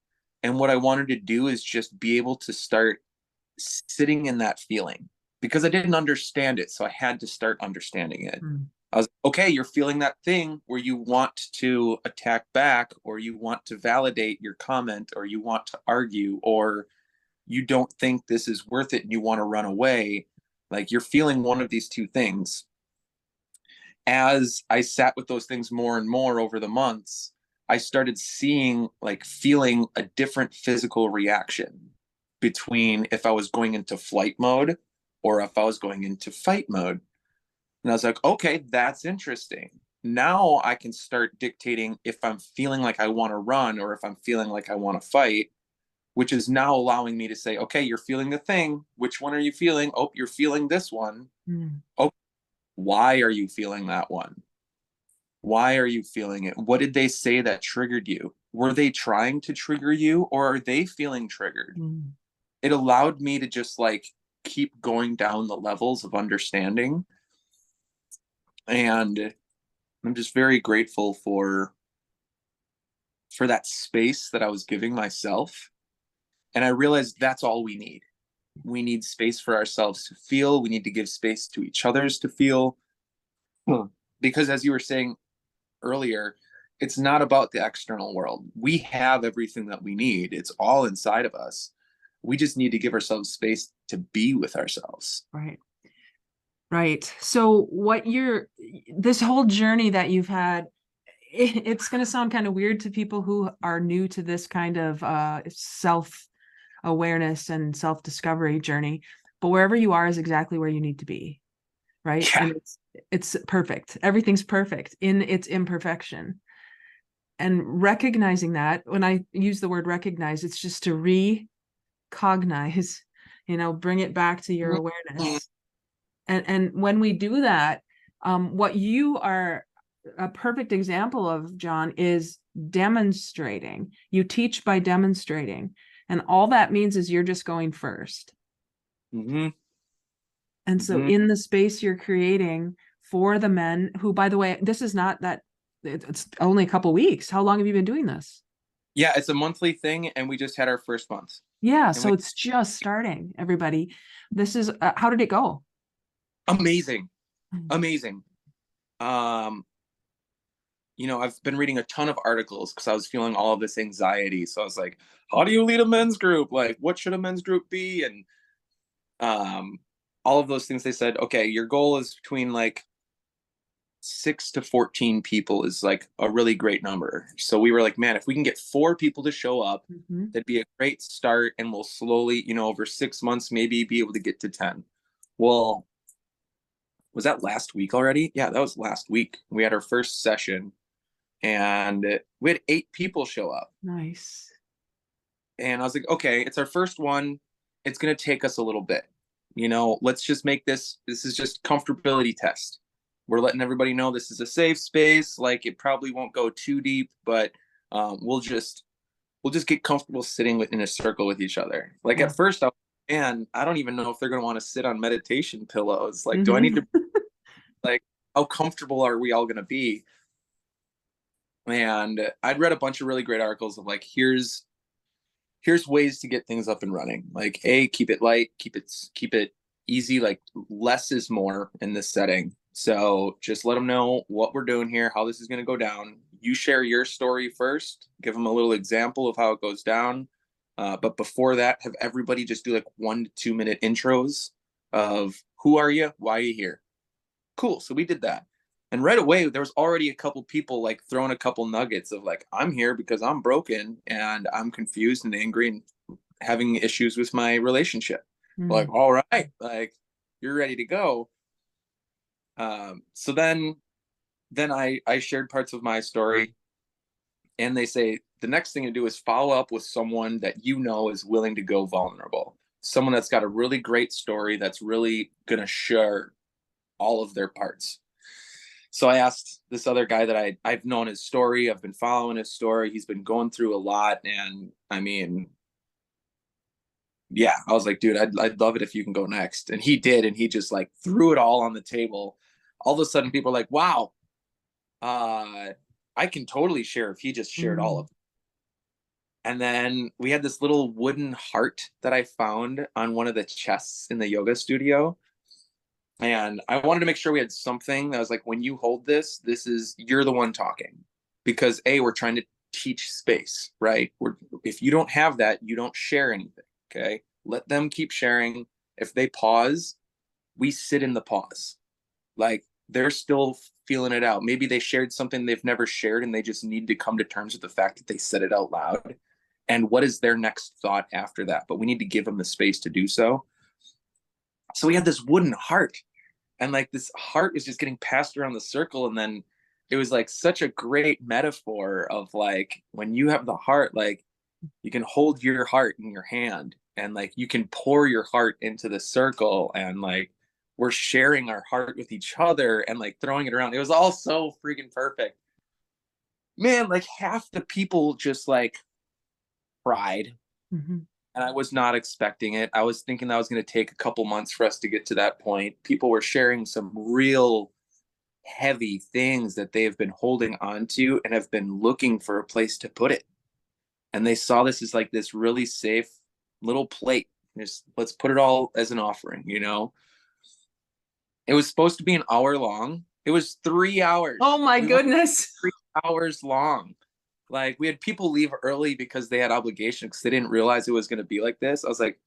And what I wanted to do is just be able to start sitting in that feeling because I didn't understand it. So I had to start understanding it. Mm. I was okay, you're feeling that thing where you want to attack back, or you want to validate your comment, or you want to argue, or you don't think this is worth it and you want to run away. Like you're feeling one of these two things. As I sat with those things more and more over the months, I started feeling a different physical reaction between if I was going into flight mode or if I was going into fight mode. And I was like, okay, that's interesting. Now I can start dictating if I'm feeling like I want to run or if I'm feeling like I want to fight, which is now allowing me to say, okay, you're feeling the thing. Which one are you feeling? Oh, you're feeling this one. Mm. Oh, why are you feeling that one? Why are you feeling it? What did they say that triggered you? Were they trying to trigger you or are they feeling triggered? Mm. It allowed me to just keep going down the levels of understanding. And I'm just very grateful for that space that I was giving myself. And I realized that's all we need. We need space for ourselves to feel. We need to give space to each other's to feel. Because as you were saying earlier, it's not about the external world. We have everything that we need. It's all inside of us. We just need to give ourselves space to be with ourselves. Right. Right. So this whole journey that you've had, it's going to sound kind of weird to people who are new to this kind of self-awareness and self-discovery journey, but wherever you are is exactly where you need to be. Right. Yeah. And it's perfect. Everything's perfect in its imperfection. And recognizing that, when I use the word recognize, it's just to recognize, bring it back to your awareness. And when we do that, what you are a perfect example of, Jon, is demonstrating. You teach by demonstrating. And all that means is you're just going first. Mm-hmm. And so in the space you're creating for the men who, by the way, this is not that it's only a couple weeks. How long have you been doing this? Yeah, it's a monthly thing, and we just had our first month. Yeah, And so it's just starting, everybody. This is how did it go? amazing, amazing. Um, I've been reading a ton of articles because I was feeling all of this anxiety. So I was like, how do you lead a men's group? Like, what should a men's group be? And um, all of those things. They said, okay, your goal is between like 6 to 14 people is like a really great number. So we were like, man, if we can get 4 people to show up, that'd be a great start. And we'll slowly, over 6 months, maybe be able to get to 10. Well, was that last week already? Yeah, that was last week. We had our first session and we had 8 people show up. Nice. And I was like, okay, it's our first one. It's going to take us a little bit. Let's just make this is just comfortability test. We're letting everybody know this is a safe space. Like it probably won't go too deep, but we'll just get comfortable sitting within a circle with each other. Like at first, I don't even know if they're going to want to sit on meditation pillows. Like, do I need to, like, how comfortable are we all going to be? And I'd read a bunch of really great articles of like, here's ways to get things up and running. Like, keep it light, keep it easy. Like less is more in this setting. So just let them know what we're doing here, how this is going to go down. You share your story first, give them a little example of how it goes down. But before that, have everybody just do like 1 to 2 minute intros of who are you? Why are you here? Cool. So we did that. And right away, there was already a couple people like throwing a couple nuggets of like, I'm here because I'm broken and I'm confused and angry and having issues with my relationship. Like, all right, like you're ready to go. So then I shared parts of my story, and they say the next thing to do is follow up with someone that is willing to go vulnerable, someone that's got a really great story that's really gonna share all of their parts. So I asked this other guy that I've known his story. I've been following his story. He's been going through a lot. And I mean, yeah, I was like, dude, I'd love it if you can go next. And he did. And he just like threw it all on the table. All of a sudden people are like, wow, I can totally share if he just shared all of it. And then we had this little wooden heart that I found on one of the chests in the yoga studio. And I wanted to make sure we had something that was like, when you hold this, you're the one talking. Because we're trying to teach space, right? If you don't have that, you don't share anything. Okay. Let them keep sharing. If they pause, we sit in the pause. Like they're still feeling it out. Maybe they shared something they've never shared and they just need to come to terms with the fact that they said it out loud. And what is their next thought after that? But we need to give them the space to do so. So we had this wooden heart, and like this heart was just getting passed around the circle. And then it was like such a great metaphor of like, when you have the heart, like you can hold your heart in your hand and like you can pour your heart into the circle, and like we're sharing our heart with each other and like throwing it around. It was all so freaking perfect, man. Like half the people just like cried. And I was not expecting it. I was thinking that was going to take a couple months for us to get to that point. People were sharing some real heavy things that they have been holding on to and have been looking for a place to put it. And they saw this as like this really safe little plate. Just let's put it all as an offering, It was supposed to be an hour long. It was 3 hours. Oh my goodness. 3 hours long. Like we had people leave early because they had obligations because they didn't realize it was going to be like this. I was like,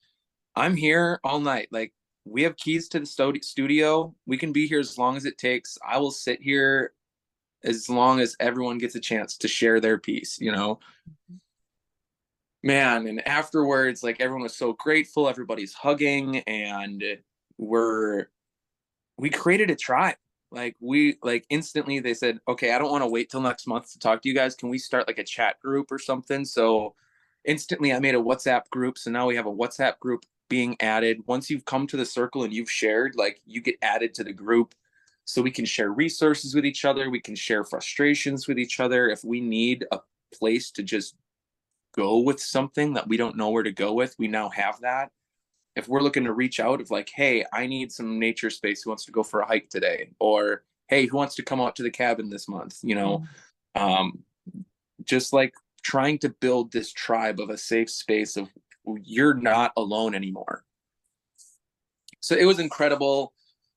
I'm here all night. Like we have keys to the studio. We can be here as long as it takes. I will sit here as long as everyone gets a chance to share their piece, Man, and afterwards, like everyone was so grateful. Everybody's hugging, and we created a tribe. Like we like instantly they said, okay, I don't want to wait till next month to talk to you guys. Can we start like a chat group or something? So instantly I made a WhatsApp group. So now we have a WhatsApp group being added. Once you've come to the circle and you've shared, like you get added to the group so we can share resources with each other. We can share frustrations with each other. If we need a place to just go with something that we don't know where to go with, we now have that. if we're looking to reach out of like, hey, I need some nature space, who wants to go for a hike today? Or hey, who wants to come out to the cabin this month? Um, just like trying to build this tribe of a safe space of you're not alone anymore. So it was incredible.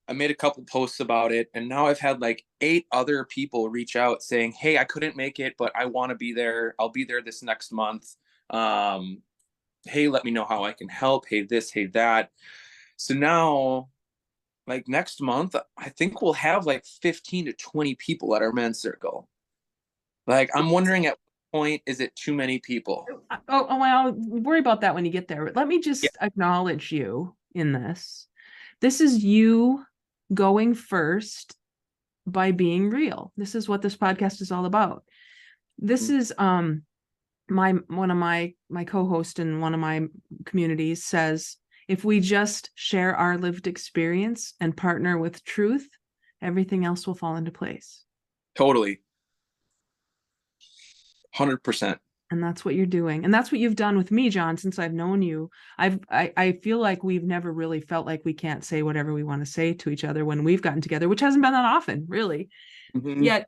I made a couple posts about it, and now I've had like 8 other people reach out saying, hey, I couldn't make it, but I want to be there. I'll be there this next month. Hey, let me know how I can help. Hey, this, hey, that. So now, like next month, I think we'll have like 15 to 20 people at our men's circle. Like, I'm wondering at what point is it too many people? Oh, well, worry about that when you get there. Let me Yeah. just acknowledge you in this. This is you going first by being real. This is what this podcast is all about. This is one of my co-host in one of my communities says, if we just share our lived experience and partner with truth, everything else will fall into place. Totally. 100%. And that's what you're doing. And that's what you've done with me, Jon, since I've known you. I feel like we've never really felt like we can't say whatever we want to say to each other when we've gotten together, which hasn't been that often, really. Mm-hmm. Yet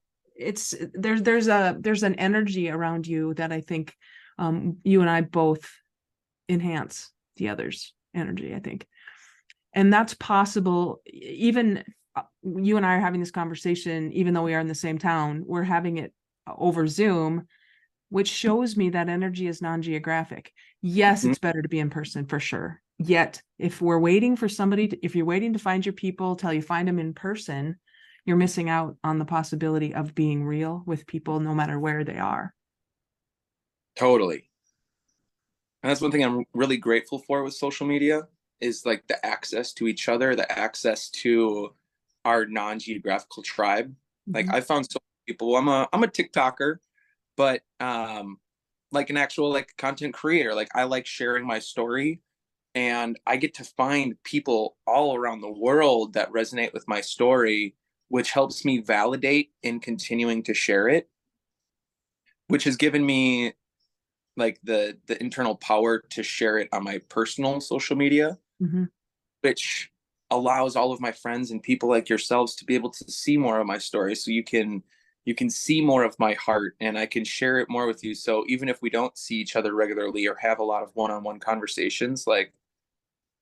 there's an energy around you that I think you and I both enhance the other's energy, I think. And that's possible. Even you and I are having this conversation, even though we are in the same town, we're having it over Zoom, which shows me that energy is non-geographic. Yes, it's better to be in person for sure. Yet, if we're waiting for somebody, if you're waiting to find your people till you find them in person, you're missing out on the possibility of being real with people, no matter where they are. Totally. And that's one thing I'm really grateful for with social media is like the access to each other, the access to our non-geographical tribe. Like I found so many people. I'm a TikToker, but like an actual like content creator. Like I like sharing my story, and I get to find people all around the world that resonate with my story, which helps me validate in continuing to share it, which has given me like the internal power to share it on my personal social media, which allows all of my friends and people like yourselves to be able to see more of my story. So you can see more of my heart, and I can share it more with you. So even if we don't see each other regularly or have a lot of one-on-one conversations, like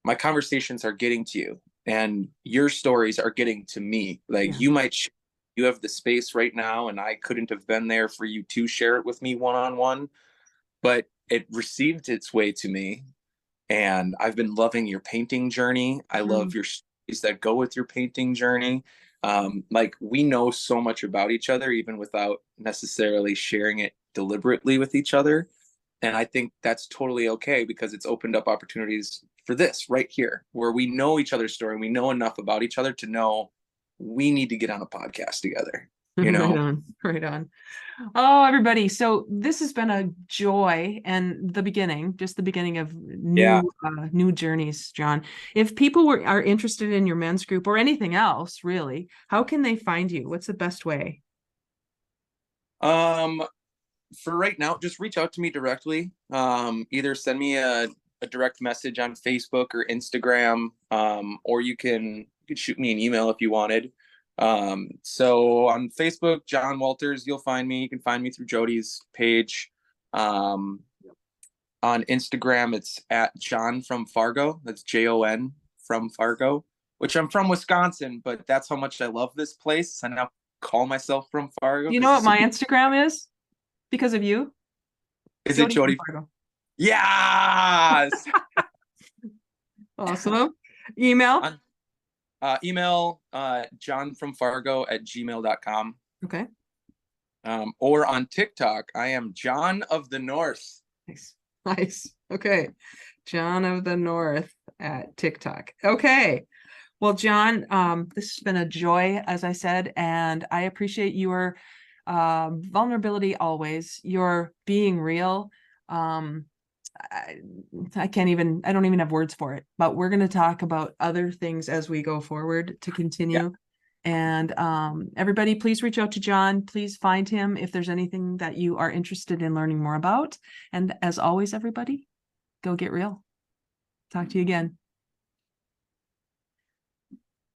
my conversations are getting to you and your stories are getting to me. Like you might you have the space right now, and I couldn't have been there for you to share it with me one-on-one, but it received its way to me. And I've been loving your painting journey. I love your stories that go with your painting journey. Like we know so much about each other, even without necessarily sharing it deliberately with each other. And I think that's totally okay, because it's opened up opportunities for this right here, where we know each other's story and we know enough about each other to know we need to get on a podcast together. Right on. Oh, everybody. So this has been a joy, and just the beginning of new journeys, Jon. If people are interested in your men's group or anything else, really, how can they find you? What's the best way? For right now, just reach out to me directly. Either send me a direct message on Facebook or Instagram, or you could shoot me an email if you wanted. So on Facebook, Jon Walters, you'll find me. You can find me through Jody's page. On Instagram, it's at Jon from Fargo. That's Jon from Fargo, which I'm from Wisconsin, but that's how much I love this place. I now call myself from Fargo. Do you know what my Instagram is? Because of you? Is it Jody? Yes. Awesome. Email? Email jonfromfargo@gmail.com. Okay. Or on TikTok, I am Jon of the North. Nice. Okay. Jon of the North at TikTok. Okay. Well, Jon, this has been a joy, as I said, and I appreciate your vulnerability always, your being real. I don't even have words for it, but we're going to talk about other things as we go forward to continue. And everybody, please reach out to Jon. Please find him if there's anything that you are interested in learning more about. And as always, everybody, go get real. Talk to you again.